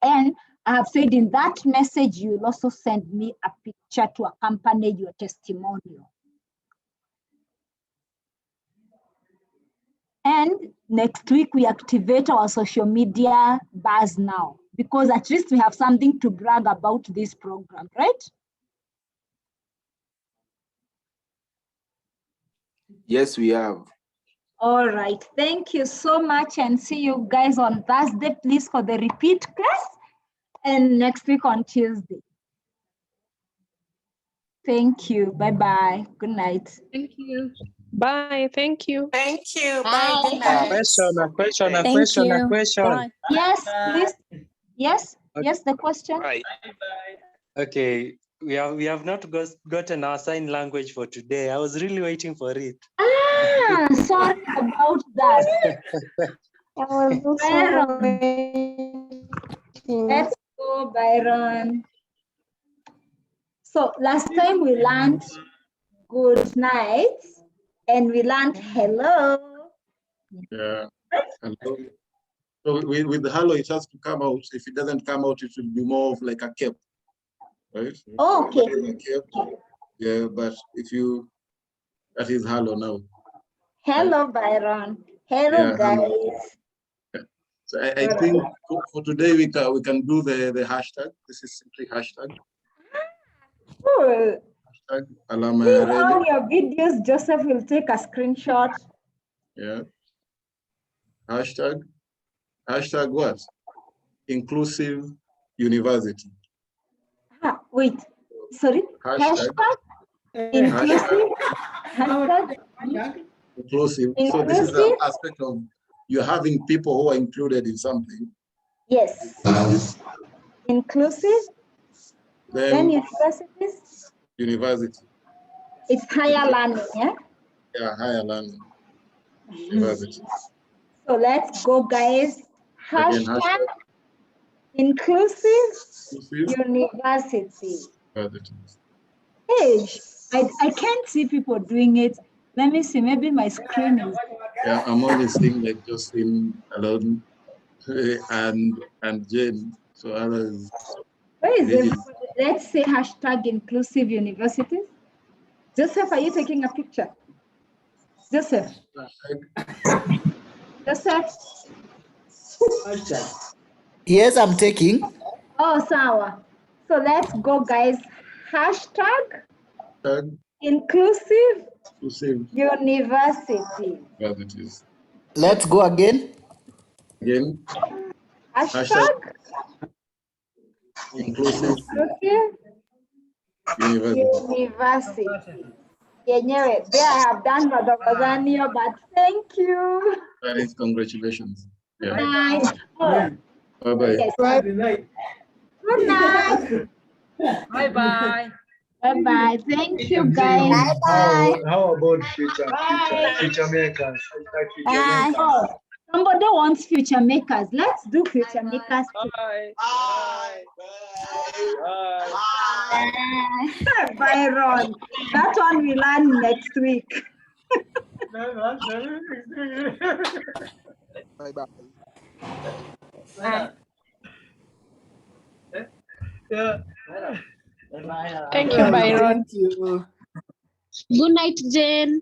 And I have said in that message, you'll also send me a picture to accompany your testimonial. And next week, we activate our social media buzz now, because at least we have something to brag about this program, right? Yes, we have. All right, thank you so much, and see you guys on Thursday, please, for the repeat class, and next week on Tuesday. Thank you. Bye-bye. Good night. Thank you. Bye. Thank you. Thank you. Bye. Bye. Good night. A question. Bye. Yes, please. Yes, yes, the question. Okay, we have not gotten our sign language for today. I was really waiting for it. Sorry about that. Byron. Let's go, Byron. So last time we learned good night and we learned hello. Yeah. Hello. So with the hello, it has to come out. If it doesn't come out, it will be more of like a cap. Right? Oh, okay. Yeah, but if you, that is hello now. Hello, Byron. Hello, guys. Hello. So I think for today we can do the hashtag. This is simply hashtag. Cool. Hashtag alama See ya ready. all your videos, Joseph will take a screenshot. Yeah. Hashtag what? Inclusive university. Wait, sorry. Hashtag Inclusive. Hashtag inclusive. So this is the inclusive. aspect of you're having people who are included in something. Yes. Inclusive. Then universities. University. It's higher learning, yeah? Yeah, higher learning. University. So let's go, guys. Again, Hashtag inclusive university. university. Hey, I can't see people doing it. Let me see, maybe my screen is. Yeah, I'm only seeing like Jocelyn alone and Jane. So others. Where is everybody? Let's say hashtag inclusive universities. Joseph, are you taking a picture? Joseph. Yes, I'm taking. Oh, sawa. So let's go, guys. Hashtag inclusive university. Let's go again. Hashtag inclusive university. Yenyewe, there I have done Madhogazania, but thank you. That is congratulations. Yeah. Nice. Oh, Bye-bye. yes. Good night. Bye-bye. Bye-bye. Thank you, guys. Bye-bye. How about future makers? Bye. Oh, somebody wants future makers. Let's do future makers. Bye. Bye. Bye, Ron. That one we learn next week. Bye-bye. Thank you, Byron. Thank you. Good night, Jane.